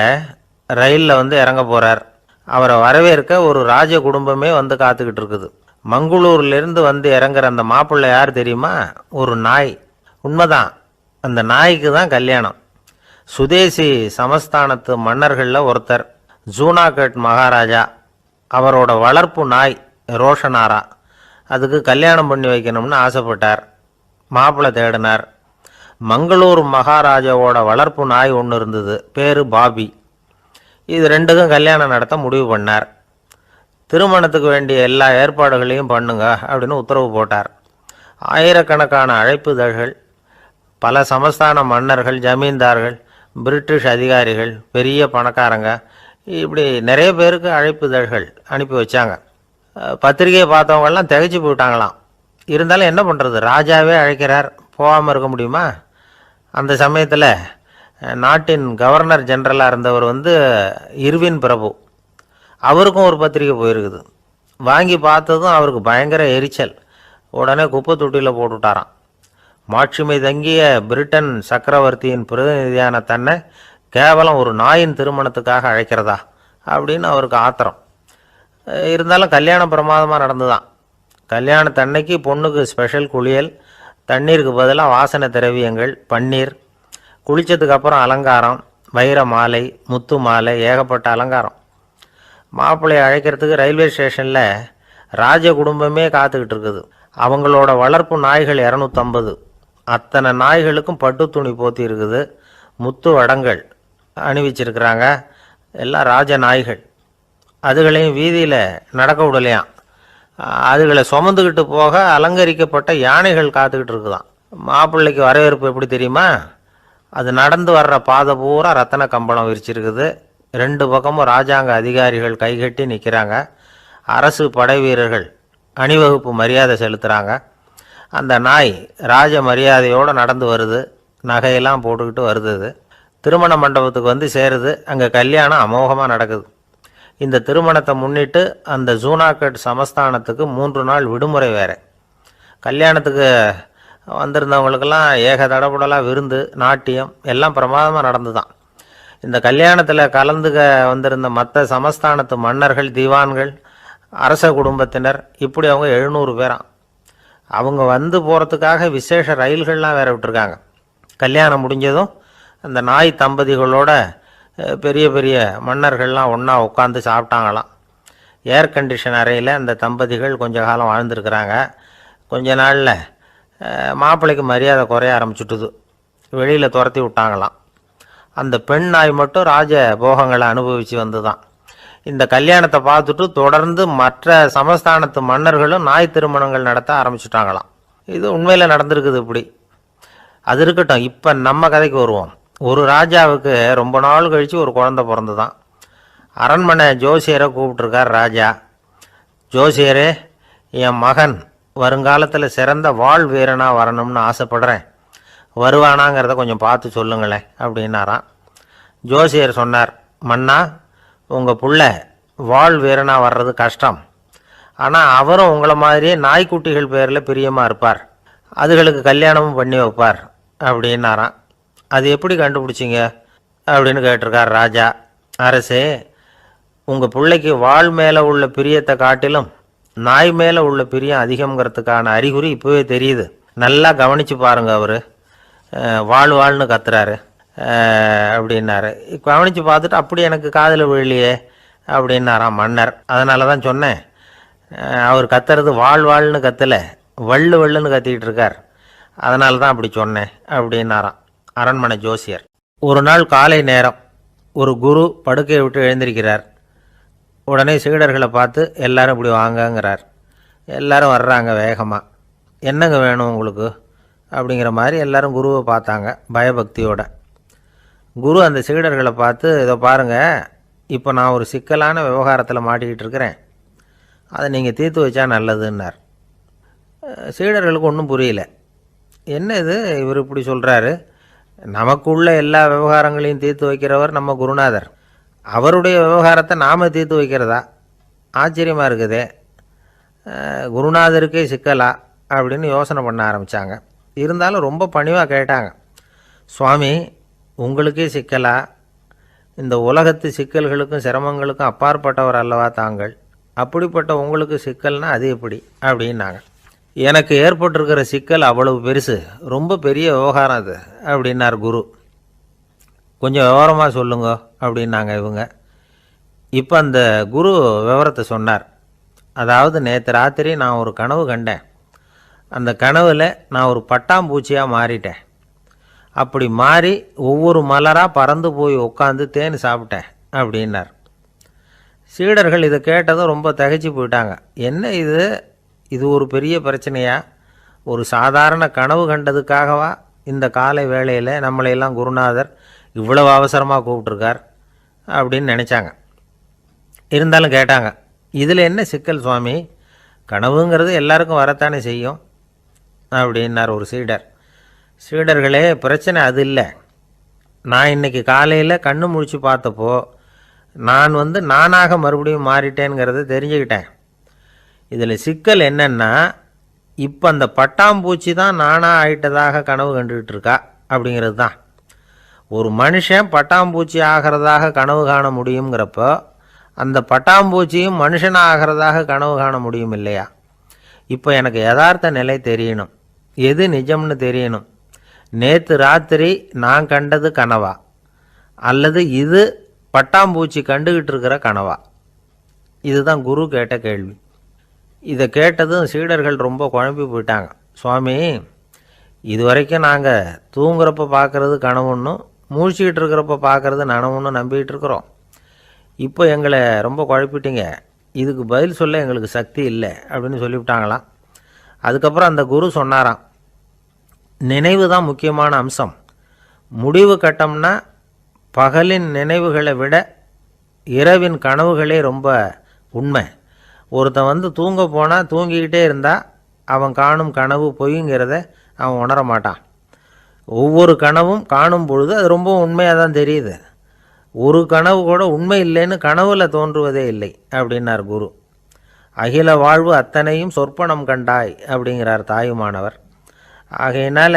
ரயிலில் வந்து இறங்க போகிறார். அவரை வரவேற்க ஒரு ராஜ குடும்பமே வந்து காத்துக்கிட்டு இருக்குது. மங்களூர்லேருந்து வந்து இறங்குற அந்த மாப்பிள்ளை யார் தெரியுமா? ஒரு நாய். உண்மைதான், அந்த நாய்க்கு தான் கல்யாணம். சுதேசி சமஸ்தானத்து மன்னர்களில் ஒருத்தர் ஜூனாகட் மகாராஜா. அவரோட வளர்ப்பு நாய் ரோஷனாரா. அதுக்கு கல்யாணம் பண்ணி வைக்கணும்னு ஆசைப்பட்டார். மாப்பிள்ளை தேடினார். மங்களூர் மகாராஜாவோட வளர்ப்பு நாய் ஒன்று இருந்தது, பேர் பாபி. இது ரெண்டுக்கும் கல்யாணம் நடத்த முடிவு பண்ணார். திருமணத்துக்கு வேண்டிய எல்லா ஏற்பாடுகளையும் பண்ணுங்க அப்படின்னு உத்தரவு போட்டார். ஆயிரக்கணக்கான அழைப்புதழ்கள், பல சமஸ்தான மன்னர்கள், ஜமீன்தார்கள், பிரிட்டிஷ் அதிகாரிகள், பெரிய பணக்காரங்க, இப்படி நிறைய பேருக்கு அழைப்புதழ்கள் அனுப்பி வச்சாங்க. பத்திரிகையை பார்த்தவங்கெல்லாம் திகைச்சு போயிட்டாங்களாம். இருந்தாலும் என்ன பண்ணுறது, ராஜாவே அழைக்கிறார், போகாமல் இருக்க முடியுமா? அந்த சமயத்தில் நாட்டின் கவர்னர் ஜெனரலாக இருந்தவர் வந்து இர்வின் பிரபு, அவருக்கும் ஒரு பத்திரிகை போயிருக்குது. வாங்கி பார்த்ததும் அவருக்கு பயங்கர எரிச்சல். உடனே குப்பை தொட்டியில் போட்டுவிட்டாராம். மாட்சிமை தங்கிய பிரிட்டன் சக்கரவர்த்தியின் பிரதிநிதியான தன்னை கேவலம் ஒரு நாயின் திருமணத்துக்காக அழைக்கிறதா அப்படின்னு அவருக்கு ஆத்திரம். இருந்தாலும் கல்யாணம் பிரமாதமாக நடந்துதான். கல்யாணத்தன்னைக்கு பொண்ணுக்கு ஸ்பெஷல் குளியல், தண்ணீருக்கு பதிலாக வாசனை திரவியங்கள், பன்னீர், குளித்ததுக்கு அப்புறம் அலங்காரம், வைர மாலை, முத்து மாலை, ஏகப்பட்ட அலங்காரம். மாப்பிள்ளையை அழைக்கிறதுக்கு ரயில்வே ஸ்டேஷனில் ராஜ குடும்பமே காத்துக்கிட்டு இருக்குது. அவங்களோட வளர்ப்பு நாய்கள் 250. அத்தனை நாய்களுக்கும் பட்டு துணி போத்தி இருக்குது. முத்து வடங்கள் அணிவிச்சிருக்கிறாங்க. எல்லாம் ராஜ நாய்கள். அதுகளையும் வீதியில் நடக்க விடலையாம். அதுகளை சுமந்துக்கிட்டு போக அலங்கரிக்கப்பட்ட யானைகள் காத்துக்கிட்டு இருக்குதான். மாப்பிள்ளைக்கு வரவேற்பு எப்படி தெரியுமா? அது நடந்து வர்ற பாதை பூரா ரத்தன கம்பளம் விரிச்சிருக்குது. 2 பக்கமும் ராஜாங்க அதிகாரிகள் கைகட்டி நிற்கிறாங்க. அரசு படை வீரர்கள் அணிவகுப்பு மரியாதை செலுத்துகிறாங்க. அந்த நாய் ராஜ மரியாதையோடு நடந்து வருது. நகையெல்லாம் போட்டுக்கிட்டு வருது. திருமண மண்டபத்துக்கு வந்து சேருது. அங்கே கல்யாணம் அமோகமாக நடக்குது. இந்த திருமணத்தை முன்னிட்டு அந்த ஜூனாகட் சமஸ்தானத்துக்கு 3 நாள் விடுமுறை வேறு. கல்யாணத்துக்கு வந்திருந்தவங்களுக்கெல்லாம் ஏக தடபுடலாக விருந்து, நாட்டியம் எல்லாம் பிரமாதமாக நடந்து தான். இந்த கல்யாணத்தில் கலந்துக்க வந்திருந்த மற்ற சமஸ்தானத்து மன்னர்கள், திவான்கள், அரச குடும்பத்தினர், இப்படி அவங்க 700 பேராம். அவங்க வந்து போகிறதுக்காக விசேஷ ரயில்கள்லாம் வேற விட்டுருக்காங்க. கல்யாணம் முடிஞ்சதும் அந்த நாய் தம்பதிகளோட பெரிய பெரிய மன்னர்கள்லாம் ஒன்றா உட்காந்து சாப்பிட்டாங்களாம். ஏர் கண்டிஷன் அறையில் அந்த தம்பதிகள் கொஞ்ச காலம் வாழ்ந்துருக்கிறாங்க. கொஞ்ச நாளில் மாப்பிள்ளைக்கு மரியாதை குறைய ஆரம்பிச்சுட்டுது. வெளியில் துரத்தி விட்டாங்களாம். அந்த பெண் நாய் மட்டும் ராஜ போகங்களை அனுபவித்து வந்து தான். இந்த கல்யாணத்தை பார்த்துட்டு தொடர்ந்து மற்ற சமஸ்தானத்து மன்னர்களும் நாய் திருமணங்கள் நடத்த ஆரம்பிச்சுட்டாங்களாம். இது உண்மையில் நடந்திருக்குது. இப்படி அது இருக்கட்டும். இப்போ நம்ம கதைக்கு வருவோம். ஒரு ராஜாவுக்கு ரொம்ப நாள் கழித்து ஒரு குழந்தை பிறந்து தான். அரண்மனை ஜோசியரை கூப்பிட்ருக்கார் ராஜா. ஜோசியரே, என் மகன் வருங்காலத்தில் சிறந்த வாழ் வீரனாக வரணும்னு ஆசைப்படுறேன், வருவானாங்கிறத கொஞ்சம் பார்த்து சொல்லுங்களேன் அப்படின்னாராம். ஜோசியர் சொன்னார், மன்னா, உங்கள் புள்ள வாழ் வீரனாக வர்றது கஷ்டம். ஆனால் அவரும் உங்களை மாதிரியே நாய்க்குட்டிகள் பேரில் பிரியமாக இருப்பார், அதுகளுக்கு கல்யாணமும் பண்ணி வைப்பார் அப்படின்னாராம். அது எப்படி கண்டுபிடிச்சிங்க அப்படின்னு கேட்டிருக்கார் ராஜா. அரசே, உங்கள் பிள்ளைக்கு வாழ் மேலே உள்ள பிரியத்தை காட்டிலும் நாய் மேலே உள்ள பிரியம் அதிகங்கிறதுக்கான அறிகுறி இப்போவே தெரியுது. நல்லா கவனித்து பாருங்க. அவர் வாழ்ன்னு கத்துறாரு அப்படின்னாரு. கவனித்து பார்த்துட்டு அப்படி எனக்கு காதில் விழலையே அப்படின்னாராம் மன்னர். அதனால தான் சொன்னேன், அவர் கத்துறது வாழ்ன்னு கத்தலை, வள்ளுன்னு கத்திக்கிட்டு இருக்கார், அதனால தான் அப்படி சொன்னேன் அப்படின்னாராம் அரண்மனை ஜோசியர். ஒரு நாள் காலை நேரம் ஒரு குரு படுக்கையை விட்டு எழுந்திருக்கிறார். உடனே சீடர்களை பார்த்து எல்லாரும் இப்படி வாங்கங்கிறார். எல்லாரும் வர்றாங்க வேகமாக. என்னங்க வேணும் உங்களுக்கு அப்படிங்கிற மாதிரி எல்லாரும் குருவை பார்த்தாங்க பயபக்தியோட. குரு அந்த சீடர்களை பார்த்து, இதை பாருங்கள், இப்போ நான் ஒரு சிக்கலான விவகாரத்தில் மாட்டிக்கிட்டு இருக்கிறேன், அதை நீங்கள் தீர்த்து வச்சா நல்லதுன்னார். சீடர்களுக்கு ஒன்றும் புரியல. என்ன இது, இவர் இப்படி சொல்கிறாரு, நமக்குள்ள எல்லா விவகாரங்களையும் தீர்த்து வைக்கிறவர் நம்ம குருநாதர், அவருடைய விவகாரத்தை நாம் தீர்த்து வைக்கிறதா, ஆச்சரியமாக இருக்குதே, குருநாதருக்கே சிக்கலா அப்படின்னு யோசனை பண்ண ஆரம்பித்தாங்க. இருந்தாலும் ரொம்ப பணிவாக கேட்டாங்க, சுவாமி, உங்களுக்கே சிக்கலா? இந்த உலகத்து சிக்கல்களுக்கும் சிரமங்களுக்கும் அப்பாற்பட்டவர் அல்லவா தாங்கள், அப்படிப்பட்ட உங்களுக்கு சிக்கல்னா அது எப்படி அப்படின்னாங்க. எனக்கு ஏற்பட்டிருக்கிற சிக்கல் அவ்வளவு பெருசு, ரொம்ப பெரிய விவகாரம் அது அப்படின்னார் குரு. கொஞ்சம் விவரமாக சொல்லுங்க அப்படின்னாங்க இவங்க. இப்போ அந்த குரு விவரத்தை சொன்னார். அதாவது நேற்று ராத்திரி நான் ஒரு கனவு கண்டேன். அந்த கனவில் நான் ஒரு பட்டாம்பூச்சியாக மாறிட்டேன். அப்படி மாறி ஒவ்வொரு மலராக பறந்து போய் உட்காந்து தேன் சாப்பிட்டேன் அப்படின்னார். சீடர்கள் இதை கேட்டதும் ரொம்ப திகைச்சு போயிட்டாங்க. என்ன இது ஒரு பெரிய பிரச்சனையா? ஒரு சாதாரண கனவு கண்டதுக்காகவா இந்த காலை வேளையில் நம்மளையெல்லாம் குருநாதர் இவ்வளவு அவசரமாக கூப்பிட்ருக்கார் அப்படின்னு நினச்சாங்க. இருந்தாலும் கேட்டாங்க, இதில் என்ன சிக்கல் சுவாமி? கனவுங்கிறது எல்லாருக்கும் வரத்தானே செய்யும் அப்படின்னார் ஒரு சீடர். சீடர்களே, பிரச்சனை அது இல்லை. நான் இன்றைக்கி காலையில் கண்ணு முழிச்சு பார்த்தப்போ நான் நானாக மறுபடியும் மாறிட்டேங்கிறத தெரிஞ்சுக்கிட்டேன். இதில் சிக்கல் என்னென்னா, இப்போ அந்த பட்டாம்பூச்சி தான் நானாக ஆயிட்டதாக கனவு கண்டுகிட்டு இருக்கா அப்படிங்கிறது தான். ஒரு மனுஷன் பட்டாம்பூச்சி ஆகிறதாக கனவு காண முடியுங்கிறப்போ அந்த பட்டாம்பூச்சியும் மனுஷனாக ஆகிறதாக கனவு காண முடியும் இல்லையா? இப்போ எனக்கு யதார்த்த நிலை தெரியணும், எது நிஜம்னு தெரியணும். நேற்று ராத்திரி நான் கண்டது கனவா, அல்லது இது பட்டாம்பூச்சி கண்டுகிட்டு இருக்கிற கனவா? இதுதான் குரு கேட்ட கேள்வி. இதை கேட்டதும் சீடர்கள் ரொம்ப குழம்பி போயிட்டாங்க. சுவாமி, இது வரைக்கும் நாங்கள் தூங்குறப்ப பார்க்குறது கனவுன்னும் மூழ்கிக்கிட்டு இருக்கிறப்ப பார்க்குறது நனவுன்னு நம்பிக்கிட்டு இருக்கிறோம். இப்போ எங்களை ரொம்ப குழப்பிட்டீங்க, இதுக்கு பதில் சொல்ல எங்களுக்கு சக்தி இல்லை அப்படின்னு சொல்லிவிட்டாங்களாம். அதுக்கப்புறம் அந்த குரு சொன்னாராம், நினைவு தான் முக்கியமான அம்சம். முடிவு கட்டம்னா பகலின் நினைவுகளை விட இரவின் கனவுகளே ரொம்ப உண்மை. ஒருத்தன் தூங்க போனால் தூங்கிக்கிட்டே இருந்தால் அவன் காணும் கனவு பொய்ங்கிறத அவன் உணர மாட்டான். ஒவ்வொரு கனவும் காணும் பொழுது அது ரொம்ப உண்மையாக தான் தெரியுது. ஒரு கனவு கூட உண்மை இல்லைன்னு கனவுல தோன்றுவதே இல்லை அப்படின்னார் குரு. அகில வாழ்வு அத்தனையும் சொற்பனம் கண்டாய் அப்படிங்கிறார் தாயுமானவர். ஆகையினால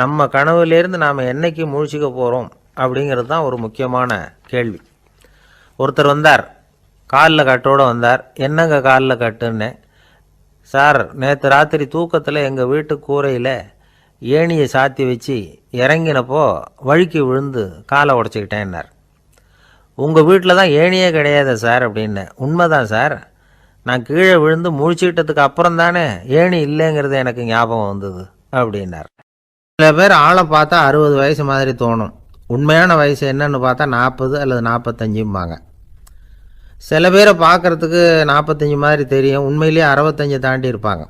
நம்ம கனவுலேருந்து நாம் என்னைக்கு முழிச்சிக்க போகிறோம் அப்படிங்கிறது தான் ஒரு முக்கியமான கேள்வி. ஒருத்தர் வந்தார், காலில் கட்டோடு வந்தார். என்னங்க காலில் கட்டுன்னே. சார், நேற்று ராத்திரி தூக்கத்தில் எங்கள் வீட்டு கூரையில் ஏணியை சாத்தி வச்சு இறங்கினப்போ வழுக்கி விழுந்து காலை உடச்சிக்கிட்டேன்னார். உங்கள் வீட்டில் தான் ஏணியே கிடையாது சார் அப்படின்னு. உண்மைதான் சார், நான் கீழே விழுந்து முழிச்சுக்கிட்டதுக்கு அப்புறம் தானே ஏணி இல்லைங்கிறது எனக்கு ஞாபகம் வந்தது அப்படின்னார். சில பேர் ஆளை பார்த்தா 60 வயசு மாதிரி தோணும். உண்மையான வயசு என்னன்னு பார்த்தா 40 அல்லது 45 சில பேரை பார்க்குறதுக்கு 45 மாதிரி தெரியும், உண்மையிலேயே 65 தாண்டி இருப்பாங்க.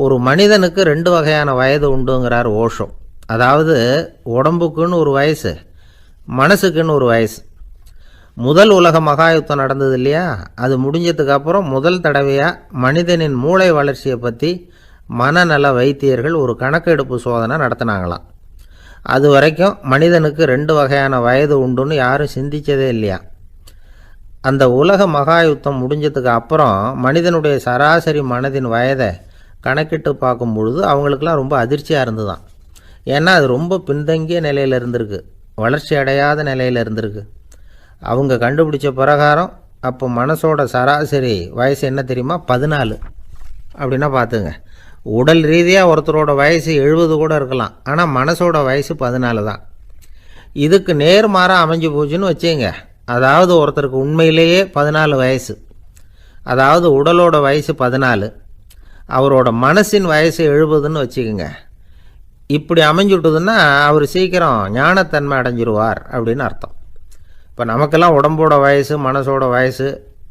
ஒரு மனிதனுக்கு 2 வகையான வயது உண்டுங்கிறார் ஓஷோ. அதாவது உடம்புக்குன்னு ஒரு வயசு, மனசுக்குன்னு ஒரு வயசு. முதல் உலக மகாயுத்தம் நடந்தது இல்லையா, அது முடிஞ்சதுக்கப்புறம் முதல் தடவையாக மனிதனின் மூளை வளர்ச்சியை பற்றி மனநல வைத்தியர்கள் ஒரு கணக்கெடுப்பு சோதனை நடத்தினாங்களாம். அது வரைக்கும் மனிதனுக்கு 2 வகையான வயது உண்டுன்னு யாரும் சிந்தித்ததே இல்லையா. அந்த உலக மகாயுத்தம் முடிஞ்சதுக்கு அப்புறம் மனிதனுடைய சராசரி மனதின் வயதை கணக்கிட்டு பார்க்கும் பொழுது அவங்களுக்கெல்லாம் ரொம்ப அதிர்ச்சியாக இருந்துதான். ஏன்னா அது ரொம்ப பின்தங்கிய நிலையில் இருந்திருக்கு, வளர்ச்சி அடையாத நிலையில் இருந்திருக்கு. அவங்க கண்டுபிடிச்ச பிரகாரம் அப்போ மனசோட சராசரி வயசு என்ன தெரியுமா, 14. அப்படின்னா பார்த்துங்க, உடல் ரீதியாக ஒருத்தரோட வயசு 70 கூட இருக்கலாம், ஆனால் மனசோட வயசு 14 தான். இதுக்கு நேர்மாறாக அமைஞ்சு போச்சுன்னு வச்சுங்க. அதாவது ஒருத்தருக்கு உண்மையிலேயே 14 வயசு, அதாவது உடலோட வயசு 14, அவரோட மனசின் வயசு 70ன்னு வச்சுக்கோங்க. இப்படி அமைஞ்சுட்டுதுன்னா அவர் சீக்கிரம் ஞானத்தன்மை அடைஞ்சிருவார் அப்படின்னு அர்த்தம். இப்போ நமக்கெல்லாம் உடம்போட வயசு மனசோட வயசு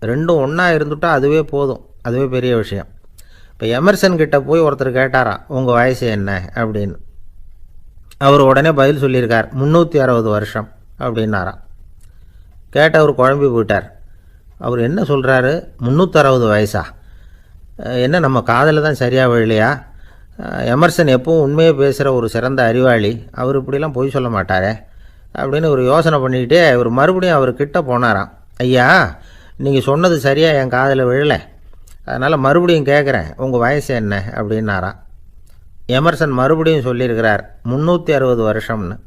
ரெண்டும் ஒன்றா இருந்துட்டால் அதுவே போதும், அதுவே பெரிய விஷயம். இப்போ எமர்சன் கிட்ட போய் ஒருத்தர் கேட்டாராம், உங்கள் வயசு என்ன அப்படின்னு. அவர் உடனே பதில் சொல்லியிருக்கார், 360 வருஷம் அப்படின்னாராம். கேட்டவர் குழம்பி போயிட்டார். அவர் என்ன சொல்கிறாரு, 360 வயசா? என்ன நம்ம காதில் தான் சரியாக விழலையா? எமர்சன் எப்பவும் உண்மையை பேசுகிற ஒரு சிறந்த அறிவாளி, அவர் இப்படிலாம் பொய் சொல்ல மாட்டாரே அப்படின்னு ஒரு யோசனை பண்ணிக்கிட்டே இவர் மறுபடியும் அவர் கிட்ட போனாராம். ஐயா, நீங்கள் சொன்னது சரியாக என் காதில் விழலை, அதனால் மறுபடியும் கேட்குறேன், உங்கள் வயசு என்ன அப்படின்னாராம். எமர்சன் மறுபடியும் சொல்லியிருக்கிறார் 360 வருஷம்னு.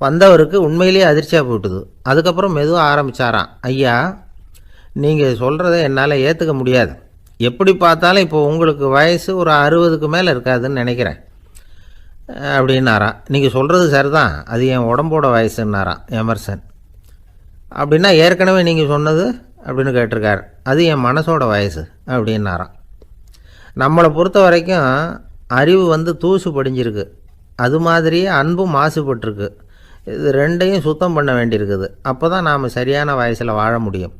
வந்தவருக்கு உண்மையிலேயே அதிர்ச்சியாக போட்டுது. அதுக்கப்புறம் மெதுவாக ஆரம்பித்தாராம், ஐயா, நீங்கள் சொல்கிறத என்னால் ஏற்றுக்க முடியாது. எப்படி பார்த்தாலும் இப்போ உங்களுக்கு வயசு ஒரு 60க்கு மேலே இருக்காதுன்னு நினைக்கிறேன் அப்படின்னாராம். நீங்கள் சொல்கிறது சரிதான், அது என் உடம்போட வயசுன்னாராம் எமர்சன். அப்படின்னா ஏற்கனவே நீங்கள் சொன்னது அப்படின்னு கேட்டிருக்கார், அது என் மனசோட வயசு அப்படின்னாராம். நம்மளை பொறுத்த வரைக்கும் அறிவு தூசு படிஞ்சிருக்கு, அது மாதிரியே அன்பும் மாசுபட்டிருக்கு. இது ரெண்டையும் சுத்தம் பண்ண வேண்டியிருக்குது. அப்போ தான் நாம் சரியான வயசில் வாழ முடியும்.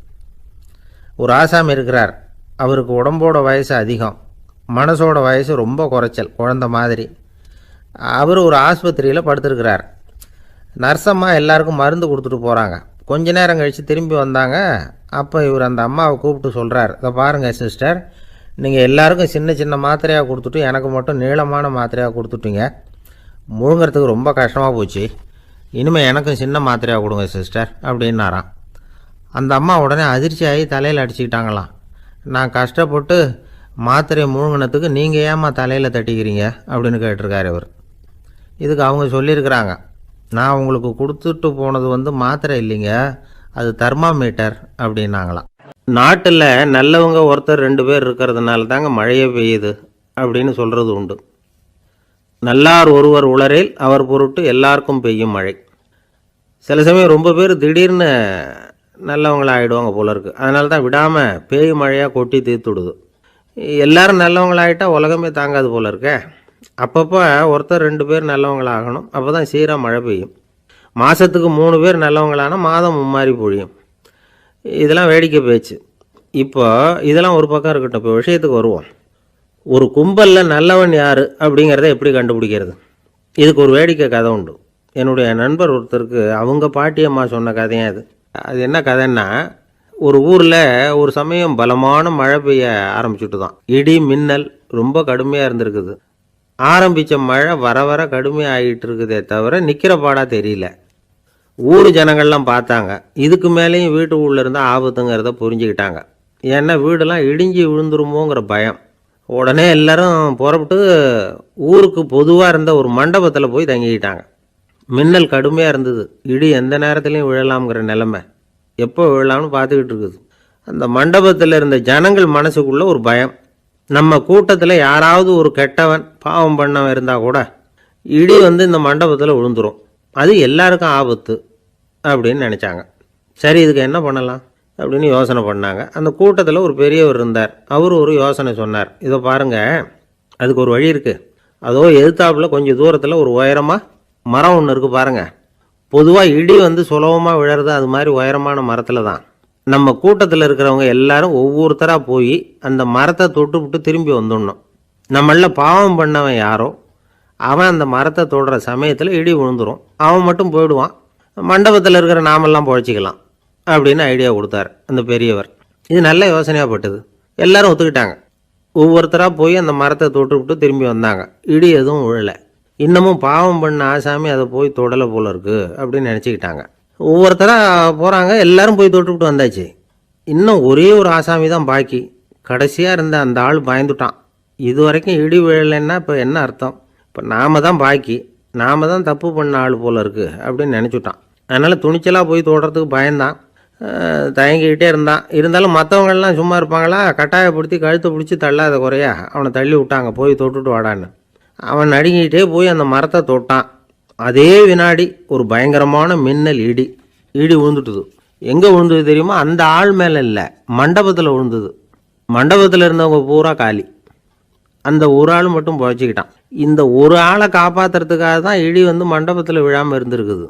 ஒரு ஆசாமி இருக்கிறார், அவருக்கு உடம்போட வயசு அதிகம், மனசோட வயசு ரொம்ப குறைச்சல், குழந்த மாதிரி. அவர் ஒரு ஆஸ்பத்திரியில் படுத்திருக்கிறார். நர்ஸம்மா எல்லாருக்கும் மருந்து கொடுத்துட்டு போகிறாங்க. கொஞ்ச நேரம் கழித்து திரும்பி வந்தாங்க. அப்போ இவர் அந்த அம்மாவை கூப்பிட்டு சொல்கிறார், இதை பாருங்கள் சிஸ்டர், நீங்கள் எல்லாருக்கும் சின்ன சின்ன மாத்திரையாக கொடுத்துட்டு எனக்கு மட்டும் நீளமான மாத்திரையாக கொடுத்துட்டீங்க. முழுங்கிறதுக்கு ரொம்ப கஷ்டமாக போச்சு. இனிமேல் எனக்கும் சின்ன மாத்திரையாக கொடுங்க சிஸ்டர் அப்படின்னாராம். அந்த அம்மா உடனே அதிர்ச்சியாகி தலையில் அடிச்சுக்கிட்டாங்களாம். நான் கஷ்டப்பட்டு மாத்திரையை முழுங்கினத்துக்கு நீங்கள் ஏம்மா தலையில் தட்டிக்கிறீங்க அப்படின்னு கேட்டிருக்காரு இவர். இதுக்கு அவங்க சொல்லியிருக்கிறாங்க, நான் உங்களுக்கு கொடுத்துட்டு போனது மாத்திரை இல்லைங்க, அது தெர்மாமீட்டர் அப்படின்னாங்களாம். நாட்டில் நல்லவங்க ஒருத்தர் 2 பேர் இருக்கிறதுனால தாங்க மழையே பெய்யுது அப்படின்னு சொல்கிறது உண்டு. நல்லார் ஒருவர் உளரேல் அவர் பொருட்டு எல்லாருக்கும் பெய்யும் மழை. சில சமயம் ரொம்ப பேர் திடீர்னு நல்லவங்களாக ஆகிடுவாங்க போல இருக்குது. அதனால தான் விடாமல் பேய் மழையாக கொட்டி தீர்த்துடுது. எல்லோரும் நல்லவங்களாகிட்டால் உலகமே தாங்காது போல இருக்க. அப்பப்போ ஒருத்தர் 2 பேர் நல்லவங்களாகணும், அப்போ தான் சீராக மழை பெய்யும். மாதத்துக்கு 3 பேர் நல்லவங்களானால் மாதம் மும்மாரி பொழியும். இதெல்லாம் வேடிக்கை பேச்சு. இப்போ இதெல்லாம் ஒரு பக்கம் இருக்கட்டும், இப்போ விஷயத்துக்கு வருவோம். ஒரு கும்பலில் நல்லவன் யார் அப்படிங்கிறத எப்படி கண்டுபிடிக்கிறது? இதுக்கு ஒரு வேடிக்கை கதை உண்டு. என்னுடைய நண்பர் ஒருத்தருக்கு அவங்க பாட்டியம்மா சொன்ன கதையாக அது. அது என்ன கதைன்னா, ஒரு ஊரில் ஒரு சமயம் பலமான மழை பெய்ய ஆரம்பிச்சுட்டு தான். இடி மின்னல் ரொம்ப கடுமையாக இருந்திருக்குது. ஆரம்பித்த மழை வர வர கடுமையாக ஆகிட்டு இருக்குதே தவிர நிற்கிற பாடாக தெரியல. ஊர் ஜனங்கள்லாம் பார்த்தாங்க. இதுக்கு மேலேயும் வீட்டு உள்ளே இருந்தால் ஆபத்துங்கிறத புரிஞ்சுக்கிட்டாங்க. ஏன்னா வீடெல்லாம் இடிஞ்சு விழுந்துருமோங்கிற பயம். உடனே எல்லாரும் புறப்பட்டு ஊருக்கு பொதுவாக இருந்த ஒரு மண்டபத்தில் போய் தங்கிக்கிட்டாங்க. மின்னல் கடுமையாக இருந்தது, இடி எந்த நேரத்துலையும் விழலாம்ங்கிற நிலைமை. எப்போ விழலாம்னு பார்த்துக்கிட்டு இருக்குது. அந்த மண்டபத்தில் இருந்த ஜனங்கள் மனசுக்குள்ளே ஒரு பயம். நம்ம கூட்டத்தில் யாராவது ஒரு கெட்டவன் பாவம் பண்ணவன் இருந்தால் கூட இடி வந்து இந்த மண்டபத்தில் விழுந்துடும், அது எல்லாருக்கும் ஆபத்து அப்படின்னு நினச்சாங்க. சரி, இதுக்கு என்ன பண்ணலாம் அப்படின்னு யோசனை பண்ணாங்க. அந்த கூட்டத்தில் ஒரு பெரியவர் இருந்தார். அவர் ஒரு யோசனை சொன்னார். இதை பாருங்கள், அதுக்கு ஒரு வழி இருக்குது. அதோ எதிர்த்தாப்பில் கொஞ்சம் தூரத்தில் ஒரு உயரமாக மரம் ஒன்று இருக்குது பாருங்கள். பொதுவாக இடி வந்து சுலபமாக விழறது அது மாதிரி உயரமான மரத்தில் தான். நம்ம கூட்டத்தில் இருக்கிறவங்க எல்லாரும் ஒவ்வொருத்தராக போய் அந்த மரத்தை தொட்டு விட்டு திரும்பி வந்துடணும். நம்மள பாவம் பண்ணவன் யாரோ அவன் அந்த மரத்தை தொடுற சமயத்தில் இடி விழுந்துடும், அவன் மட்டும் போயிடுவான், மண்டபத்தில் இருக்கிற நாமெல்லாம் பொழைச்சிக்கலாம் அப்படின்னு ஐடியா கொடுத்தார் அந்த பெரியவர். இது நல்ல யோசனையாக பட்டது. எல்லாரும் ஒத்துக்கிட்டாங்க. ஒவ்வொருத்தராக போய் அந்த மரத்தை தொட்டு விட்டு திரும்பி வந்தாங்க. இடி எதுவும் விழலை. இன்னமும் பாவம் பண்ண ஆசாமி அதை போய் தொடலை போல இருக்கு அப்படின்னு நினச்சிக்கிட்டாங்க. ஒவ்வொருத்தராக போகிறாங்க, எல்லாரும் போய் தொட்டுவிட்டு வந்தாச்சு. இன்னும் ஒரே ஒரு ஆசாமி தான் பாக்கி. கடைசியாக இருந்த அந்த ஆள் பயந்துட்டான். இது வரைக்கும் இடி விழலைன்னா இப்போ என்ன அர்த்தம்? இப்போ நாம் தான் பாக்கி, நாம் தான் தப்பு பண்ண ஆள் போல இருக்குது அப்படின்னு நினச்சிட்டான். அதனால் துணிச்சலாக போய் தொடுறதுக்கு பயந்தான், தயங்கிக்கிட்டே இருந்தான். இருந்தாலும் மற்றவங்கள்லாம் சும்மா இருப்பாங்களா? கட்டாயப்படுத்தி கழுத்தை பிடிச்சி தள்ளாத குறையா அவனை தள்ளி விட்டாங்க, போய் தொட்டுட்டு வாடான்னு. அவன் நடுங்கிட்டே போய் அந்த மரத்தை தொட்டான். அதே வினாடி ஒரு பயங்கரமான மின்னல் இடி விழுந்துட்டுது. எங்கே விழுந்தது தெரியுமா? அந்த ஆள் மேலே இல்லை, மண்டபத்தில் விழுந்தது. மண்டபத்தில் இருந்தவங்க பூரா காலி. அந்த ஒரு ஆள் மட்டும் புழைச்சிக்கிட்டான். இந்த ஒரு ஆளை காப்பாற்றுறதுக்காக தான் இடி வந்து மண்டபத்தில் விழாமல் இருந்திருக்குது.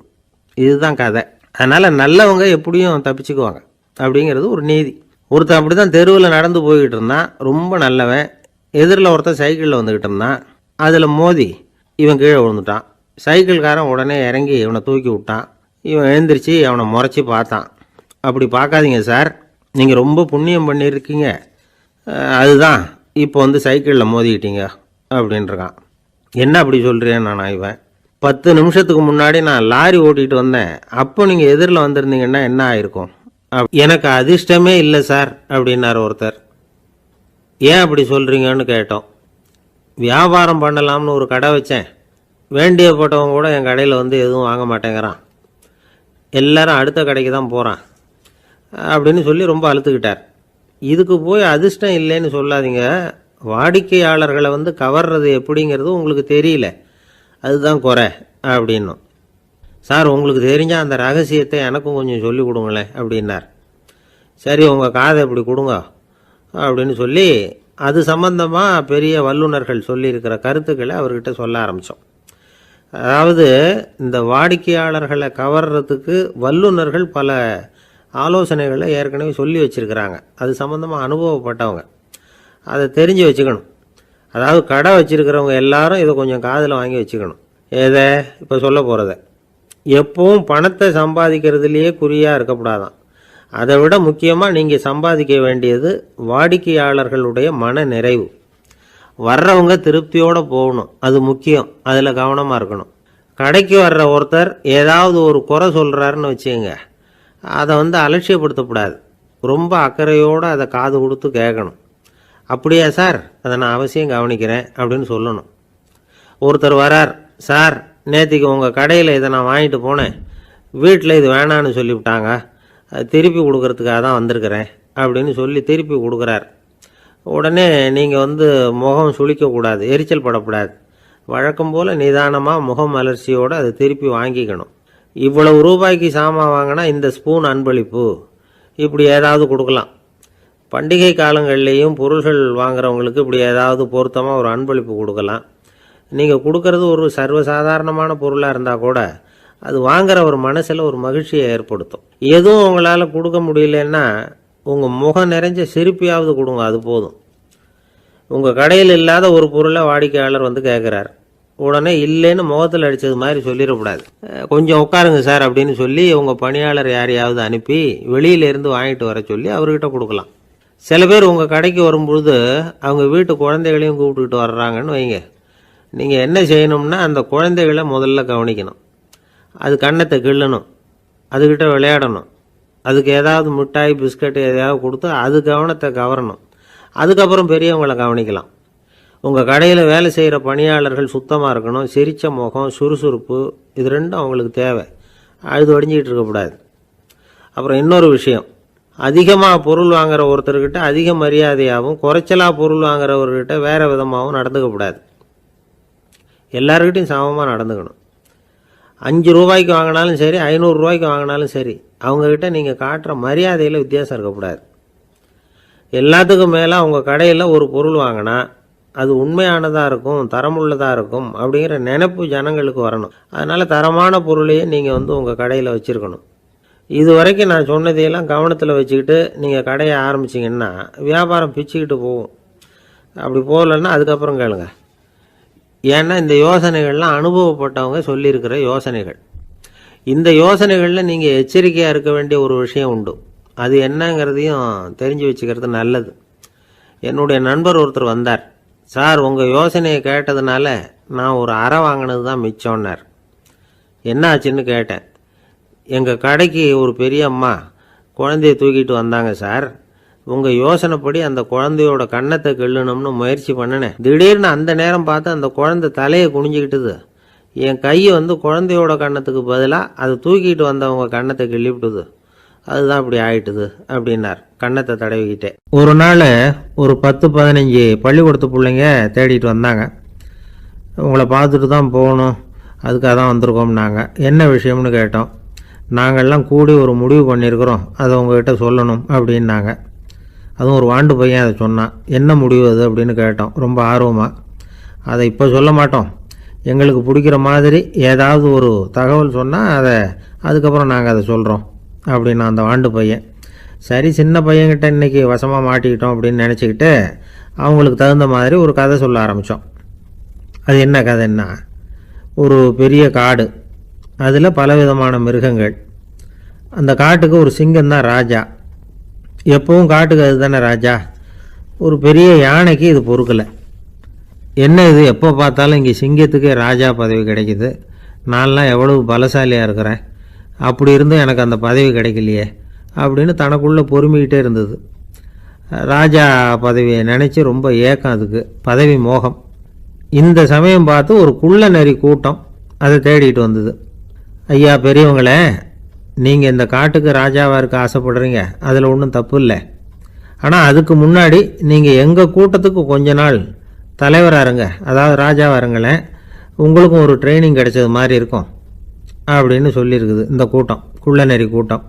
இதுதான் கதை. அதனால் நல்லவங்க எப்படியும் தப்பிச்சுக்குவாங்க அப்படிங்கிறது ஒரு நீதி. ஒருத்தன் அப்படி தான் தெருவில் நடந்து போய்கிட்டு இருந்தான், ரொம்ப நல்லவன். எதிரில் ஒருத்தன் சைக்கிளில் வந்துக்கிட்டு இருந்தான். அதில் மோதி இவன் கீழே விழுந்துட்டான். சைக்கிள்காரன் உடனே இறங்கி இவனை தூக்கி விட்டான். இவன் எழுந்திரிச்சு அவனை முறைச்சி பார்த்தான். அப்படி பார்க்காதீங்க சார், நீங்கள் ரொம்ப புண்ணியம் பண்ணியிருக்கீங்க, அதுதான் இப்போ வந்து சைக்கிளில் மோதிக்கிட்டீங்க அப்படின்றான். என்ன அப்படி சொல்கிறேன் நான்? இவன் 10 நிமிஷத்துக்கு முன்னாடி நான் லாரி ஓட்டிகிட்டு வந்தேன், அப்போ நீங்கள் எதிரில் வந்திருந்தீங்கன்னா என்ன ஆயிருக்கும்? எனக்கு அதிர்ஷ்டமே இல்லை சார் அப்படின்னார் ஒருத்தர். ஏன் அப்படி சொல்கிறீங்கன்னு கேட்டோம். வியாபாரம் பண்ணலாம்னு ஒரு கடை வச்சேன், வேண்டிய போட்டவங்க கூட என் கடையில் வந்து எதுவும் வாங்க மாட்டேங்கிறான், எல்லாரும் அடுத்த கடைக்கு தான் போகிறான் அப்படின்னு சொல்லி ரொம்ப அழுத்துக்கிட்டார். இதுக்கு போய் அதிர்ஷ்டம் இல்லைன்னு சொல்லாதீங்க, வாடிக்கையாளர்களை வந்து கவர்றது எப்படிங்கிறது உங்களுக்கு தெரியல, அதுதான் குறை அப்படின்னும். சார், உங்களுக்கு தெரிஞ்சால் அந்த ரகசியத்தை எனக்கும் கொஞ்சம் சொல்லி கொடுங்களேன் அப்படின்னார். சரி, உங்கள் காதை இப்படி கொடுங்க அப்படின்னு சொல்லி அது சம்பந்தமாக பெரிய வல்லுநர்கள் சொல்லியிருக்கிற கருத்துக்களை அவர்கிட்ட சொல்ல ஆரம்பித்தோம். அதாவது இந்த வாடிக்கையாளர்களை கவர்றதுக்கு வல்லுநர்கள் பல ஆலோசனைகளை ஏற்கனவே சொல்லி வச்சுருக்கிறாங்க. அது சம்மந்தமாக அனுபவப்பட்டவங்க, அதை தெரிஞ்சு வச்சுக்கணும். அதாவது கடை வச்சுருக்கிறவங்க எல்லாரும் இதை கொஞ்சம் காதில் வாங்கி வச்சுக்கணும். எதை இப்போ சொல்ல போகிறத. எப்பவும் பணத்தை சம்பாதிக்கிறதுலையே குறியாக இருக்கக்கூடாதான். அதை விட முக்கியமாக நீங்கள் சம்பாதிக்க வேண்டியது வாடிக்கையாளர்களுடைய மன நிறைவு. வர்றவங்க திருப்தியோடு போகணும், அது முக்கியம். அதில் கவனமாக இருக்கணும். கடைக்கு வர்ற ஒருத்தர் ஏதாவது ஒரு குறை சொல்கிறாருன்னு வச்சுங்க, அதை வந்து அலட்சியப்படுத்தக்கூடாது. ரொம்ப அக்கறையோடு அதை காது கொடுத்து கேட்கணும். அப்படியா சார், அதை நான் அவசியம் கவனிக்கிறேன் அப்படின்னு சொல்லணும். ஒருத்தர் வரார், சார் நேற்றுக்கு உங்கள் கடையில் இதை நான் வாங்கிட்டு போனேன், வீட்டில் இது வேணான்னு சொல்லிவிட்டாங்க, அது திருப்பி கொடுக்கறதுக்காக தான் வந்திருக்கிறேன் அப்படின்னு சொல்லி திருப்பி கொடுக்குறார். உடனே நீங்கள் வந்து முகம் சுளிக்கக்கூடாது, எரிச்சல் படக்கூடாது. வழக்கம் போல் நிதானமாக முகம் மலர்ச்சியோடு அதை திருப்பி வாங்கிக்கணும். இவ்வளவு ரூபாய்க்கு சாமான் வாங்கினா இந்த ஸ்பூன் அன்பளிப்பு, இப்படி ஏதாவது கொடுக்கலாம். பண்டிகை காலங்கள்லேயும் பொருள்கள் வாங்குறவங்களுக்கு இப்படி ஏதாவது பொருத்தமாக ஒரு அன்பளிப்பு கொடுக்கலாம். நீங்கள் கொடுக்கறது ஒரு சர்வசாதாரணமான பொருளாக இருந்தால் கூட அது வாங்குற ஒரு மனசில் ஒரு மகிழ்ச்சியை ஏற்படுத்தும். எதுவும் உங்களால் கொடுக்க முடியலன்னா உங்கள் முகம் நிறைஞ்ச சிரிப்பியாவது கொடுங்க, அது போதும். உங்கள் கடையில் இல்லாத ஒரு பொருளை வாடிக்கையாளர் வந்து கேட்குறார், உடனே இல்லைன்னு முகத்தில் அடித்தது மாதிரி சொல்லிடக்கூடாது. கொஞ்சம் உட்காருங்க சார் அப்படின்னு சொல்லி உங்கள் பணியாளர் யாரையாவது அனுப்பி வெளியிலேருந்து வாங்கிட்டு வர சொல்லி அவர்கிட்ட கொடுக்கலாம். சில பேர் உங்கள் கடைக்கு வரும்பொழுது அவங்க வீட்டு குழந்தைகளையும் கூப்பிட்டுக்கிட்டு வர்றாங்கன்னு வைங்க. நீங்கள் என்ன செய்யணும்னா அந்த குழந்தைகளை முதல்ல கவனிக்கணும். அது கண்ணத்தை கிள்ளணும், அதுக்கிட்ட விளையாடணும், அதுக்கு ஏதாவது மிட்டாய் பிஸ்கட்டு எதையாவது கொடுத்து அது கவனத்தை கவரணும். அதுக்கப்புறம் பெரியவங்களை கவனிக்கலாம். உங்கள் கடையில் வேலை செய்கிற பணியாளர்கள் சுத்தமாக இருக்கணும், சிரித்த முகம், சுறுசுறுப்பு, இது ரெண்டும் அவங்களுக்கு தேவை. அழுது வடிஞ்சிக்கிட்டு இருக்கக்கூடாது. அப்புறம் இன்னொரு விஷயம், அதிகமாக பொருள் வாங்குற ஒருத்தர்கிட்ட அதிக மரியாதையாகவும் குறைச்சலாக பொருள் வாங்குறவர்கிட்ட வேறு விதமாகவும் நடந்துக்கக்கூடாது. எல்லாருக்கிட்டையும் சமமாக நடந்துக்கணும். 5 ரூபாய்க்கு வாங்கினாலும் சரி, 500 ரூபாய்க்கு வாங்கினாலும் சரி, அவங்கக்கிட்ட நீங்கள் காட்டுற மரியாதையில் வித்தியாசம் இருக்கக்கூடாது. எல்லாத்துக்கும் மேலே அவங்க கடையில் ஒரு பொருள் வாங்கினா அது உண்மையானதாக இருக்கும், தரமுள்ளதாக இருக்கும் அப்படிங்கிற நினைப்பு ஜனங்களுக்கு வரணும். அதனால் தரமான பொருளையே நீங்கள் உங்கள் கடையில் வச்சுருக்கணும். இது வரைக்கும் நான் சொன்னதையெல்லாம் கவனத்தில் வச்சுக்கிட்டு நீங்கள் கடையை ஆரம்பிச்சிங்கன்னா வியாபாரம் பிச்சுக்கிட்டு போகும். அப்படி போகலன்னா அதுக்கப்புறம் கேளுங்க. ஏன்னா இந்த யோசனைகள்லாம் அனுபவப்பட்டவங்க சொல்லியிருக்கிற யோசனைகள். இந்த யோசனைகளில் நீங்கள் எச்சரிக்கையாக இருக்க வேண்டிய ஒரு விஷயம் உண்டு. அது என்னங்கிறதையும் தெரிஞ்சு வச்சுக்கிறது நல்லது. என்னுடைய நண்பர் ஒருத்தர் வந்தார். சார், உங்கள் யோசனையை கேட்டதுனால நான் ஒரு அறை வாங்கினது தான் மிச்சம்னார். என்ன ஆச்சுன்னு கேட்டேன். எங்கள் கடைக்கு ஒரு பெரிய அம்மா குழந்தைய தூக்கிட்டு வந்தாங்க சார். உங்கள் யோசனைப்படி அந்த குழந்தையோட கன்னத்தை கிள்ளணும்னு முயற்சி பண்ணினேன். திடீர்னு அந்த நேரம் பார்த்து அந்த குழந்தை தலையை குனிஞ்சிக்கிட்டுது. என் கை குழந்தையோட கன்னத்துக்கு பதிலாக அதை தூக்கிட்டு வந்தவங்க கன்னத்தை கிள்ளிவிட்டுது. அதுதான் இப்படி ஆயிட்டுது அப்படின்னார் கன்னத்தை தடவிக்கிட்டே. ஒரு நாள் ஒரு 10-15 பள்ளிக்கூடத்து பிள்ளைங்க தேடிட்டு வந்தாங்க. உங்களை பார்த்துட்டு தான் போகணும், அதுக்காக தான் வந்திருக்கோம்னாங்க. என்ன விஷயம்னு கேட்டோம். நாங்கள்லாம் கூடி ஒரு முடிவு பண்ணியிருக்கிறோம், அதை உங்ககிட்ட சொல்லணும் அப்படின்னாங்க. அதுவும் ஒரு வாண்டு பையன் அதை சொன்னான். என்ன முடிவு அது அப்படின்னு கேட்டோம் ரொம்ப ஆர்வமாக. அதை இப்போ சொல்ல மாட்டோம், எங்களுக்கு பிடிக்கிற மாதிரி ஏதாவது ஒரு தகவல் சொன்னால் அதுக்கப்புறம் நாங்கள் அதை சொல்கிறோம் அப்படின்னா அந்த வாண்டு பையன். சரி, சின்ன பையன்கிட்ட இன்றைக்கி வசமாக மாட்டிக்கிட்டோம் அப்படின்னு நினச்சிக்கிட்டு அவங்களுக்கு தகுந்த மாதிரி ஒரு கதை சொல்ல ஆரம்பித்தோம். அது என்ன கதைன்னா, ஒரு பெரிய காடு, அதில் பலவிதமான மிருகங்கள். அந்த காட்டுக்கு ஒரு சிங்கம் தான் ராஜா. எப்பவும் காட்டுக்கு அது தானே ராஜா. ஒரு பெரிய யானைக்கு இது பொறுக்கலை. என்ன இது, எப்போ பார்த்தாலும் இங்கே சிங்கத்துக்கே ராஜா பதவி கிடைக்கிது, நான்லாம் எவ்வளவு பலசாலியாக இருக்கிறேன், அப்படி இருந்தும் எனக்கு அந்த பதவி கிடைக்கலையே அப்படின்னு தனக்குள்ளே பொறுமிக்கிட்டே இருந்தது. ராஜா பதவியை நினச்சி ரொம்ப ஏக்கம், அதுக்கு பதவி மோகம். இந்த சமயம் பார்த்து ஒரு குள்ள நரி கூட்டம் அதை தேடிட்டு வந்தது. ஐயா பெரியவங்களே, நீங்கள் இந்த காட்டுக்கு ராஜாவாக இருக்க ஆசைப்படுறீங்க, அதில் ஒன்றும் தப்பு இல்லை. ஆனால் அதுக்கு முன்னாடி நீங்கள் எங்கள் கூட்டத்துக்கு கொஞ்ச நாள் தலைவராக இருங்க, அதாவது ராஜாவாக இருங்களேன், உங்களுக்கும் ஒரு ட்ரைனிங் கிடைச்சது மாதிரி இருக்கும் அப்படின்னு சொல்லியிருக்குது இந்த கூட்டம், குள்ளநெறி கூட்டம்.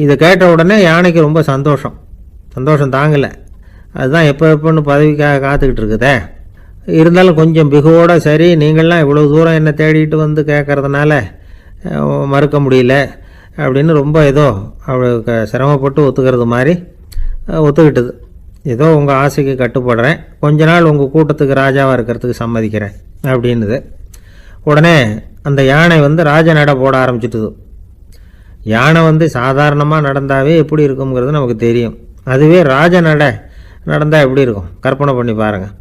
இதை கேட்ட உடனே யானைக்கு ரொம்ப சந்தோஷம் தாங்கலை. அதுதான் எப்போன்னு பதவிக்காக காத்துக்கிட்டு இருக்குதே. இருந்தாலும் கொஞ்சம் பிகுவோட, சரி நீங்கள்லாம் இவ்வளோ தூரம் என்னை தேடிட்டு வந்து கேட்கறதுனால மறுக்க முடியல அப்படின்னு ரொம்ப ஏதோ அவளுக்கு சிரமப்பட்டு ஒத்துக்கிறது மாதிரி ஒத்துக்கிட்டது. ஏதோ உங்கள் ஆசைக்கு கட்டுப்படுறேன், கொஞ்ச நாள் உங்கள் கூட்டத்துக்கு ராஜாவாக இருக்கிறதுக்கு சம்மதிக்கிறேன் அப்படின்னுது. உடனே அந்த யானை ராஜ நட போட ஆரம்பிச்சிட்டுது. யானை சாதாரணமாக நடந்தாவே எப்படி இருக்குங்கிறது நமக்கு தெரியும். அதுவே ராஜ நட நடந்தால் எப்படி இருக்கும் கற்பனை பண்ணி பாருங்கள்.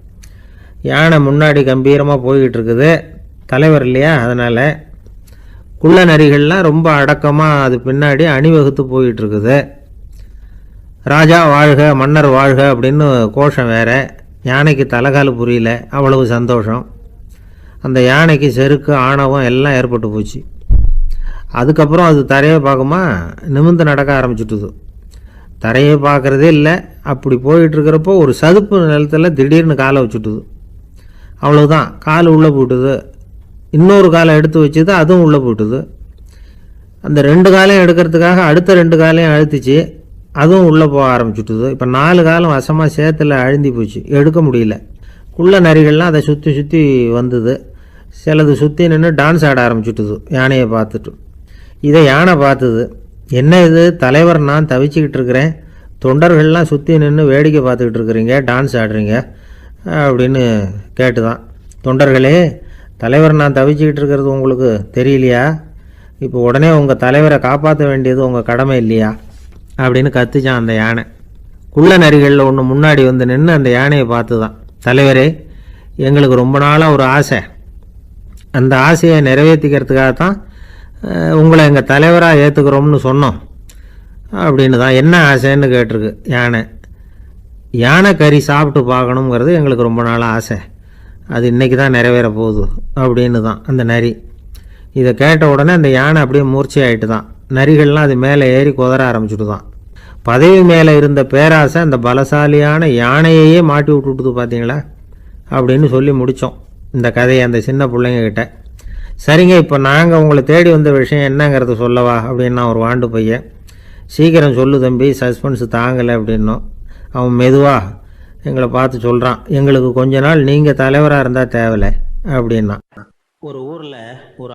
யானை முன்னாடி கம்பீரமாக போய்கிட்டு இருக்குது, தலைவர் இல்லையா, அதனால் குள்ள நரிகள்லாம் ரொம்ப அடக்கமாக அது பின்னாடி அணிவகுத்து போயிட்டு இருக்குது. ராஜா வாழ்க, மன்னர் வாழ்க அப்படின்னு கோஷம் வேற. யானைக்கு தலைகால் புரியல, அவ்வளவு சந்தோஷம். அந்த யானைக்கு செருக்கு, ஆணவம் எல்லாம் ஏற்பட்டு போச்சு. அதுக்கப்புறம் அது தரையை பார்க்குமா, நிமிர்ந்து நடக்க ஆரம்பிச்சுட்டுது. தரையை பார்க்குறதே இல்லை. அப்படி போயிட்டுருக்கிறப்போ ஒரு சதுப்பு நிலத்தில் திடீர்னு காலை வச்சுட்டுது. அவ்வளோதான், கால் உள்ளே போட்டுது. இன்னொரு காலை எடுத்து வச்சுது, அதுவும் உள்ளே போட்டுது. அந்த 2 காலையும் எடுக்கிறதுக்காக அடுத்த 2 காலையும் அழுத்திச்சு, அதுவும் உள்ளே போக ஆரம்பிச்சுட்டுது. இப்போ 4 காலம் வசமாக சேத்துல அழுந்தி போச்சு, எடுக்க முடியல. குள்ள நரிகள்லாம் அதை சுற்றி சுற்றி வந்தது. சிலது சுற்றி நின்று டான்ஸ் ஆட ஆரம்பிச்சுட்டுது யானையை பார்த்துட்டு. இதை யானை பார்த்தது. என்ன இது தலைவர், நான் தவிச்சிக்கிட்டு இருக்கிறேன், தொண்டர்கள்லாம் சுற்றி நின்று வேடிக்கை பார்த்துக்கிட்டு இருக்கிறீங்க, டான்ஸ் ஆடுறீங்க அப்படின்னு கேட்டுதான். தொண்டர்களே, தலைவர் நான் தவிச்சிக்கிட்டு இருக்கிறது உங்களுக்கு தெரியலையா? இப்போ உடனே உங்கள் தலைவரை காப்பாற்ற வேண்டியது உங்கள் கடமை இல்லையா அப்படின்னு கத்துச்சான் அந்த யானை. குள்ள நரிகளில் ஒன்று முன்னாடி நின்று அந்த யானையை பார்த்து தான், தலைவரே எங்களுக்கு ரொம்ப நாளாக ஒரு ஆசை, அந்த ஆசையை நிறைவேற்றிக்கிறதுக்காகத்தான் உங்களை எங்கள் தலைவராக ஏற்றுக்கிறோம்னு சொன்னோம் அப்படின்னு தான். என்ன ஆசைன்னு கேட்டிருக்கு யானை. யானை கறி சாப்பிட்டு பார்க்கணுங்கிறது எங்களுக்கு ரொம்ப நாளாக ஆசை, அது இன்றைக்கி தான் நிறைவேற போகுது அப்படின்னு தான் அந்த நரி. இதை கேட்ட உடனே அந்த யானை அப்படியே மூர்ச்சி ஆகிட்டு தான். நரிகள்லாம் அது மேலே ஏறி குதற ஆரம்பிச்சுட்டுதான். பதவி மேலே இருந்த பேராசை அந்த பலசாலியான யானையையே மாட்டி விட்டுட்டுது பார்த்தீங்களா அப்படின்னு சொல்லி முடித்தோம் இந்த கதையை அந்த சின்ன பிள்ளைங்கக்கிட்ட. சரிங்க, இப்போ நாங்கள் உங்களை தேடி வந்த விஷயம் என்னங்கிறத சொல்லவா அப்படின்னா ஒரு வாண்டு பையன். சீக்கிரம் சொல்லு தம்பி, சஸ்பென்ஸ் தாங்கலை அப்படின்னோம். அவன் மெதுவாக எங்களை பார்த்து சொல்கிறான், எங்களுக்கு கொஞ்ச நாள் நீங்கள் தலைவராக இருந்தால் தேவலை அப்படின்னா. ஒரு ஊரில் ஒரு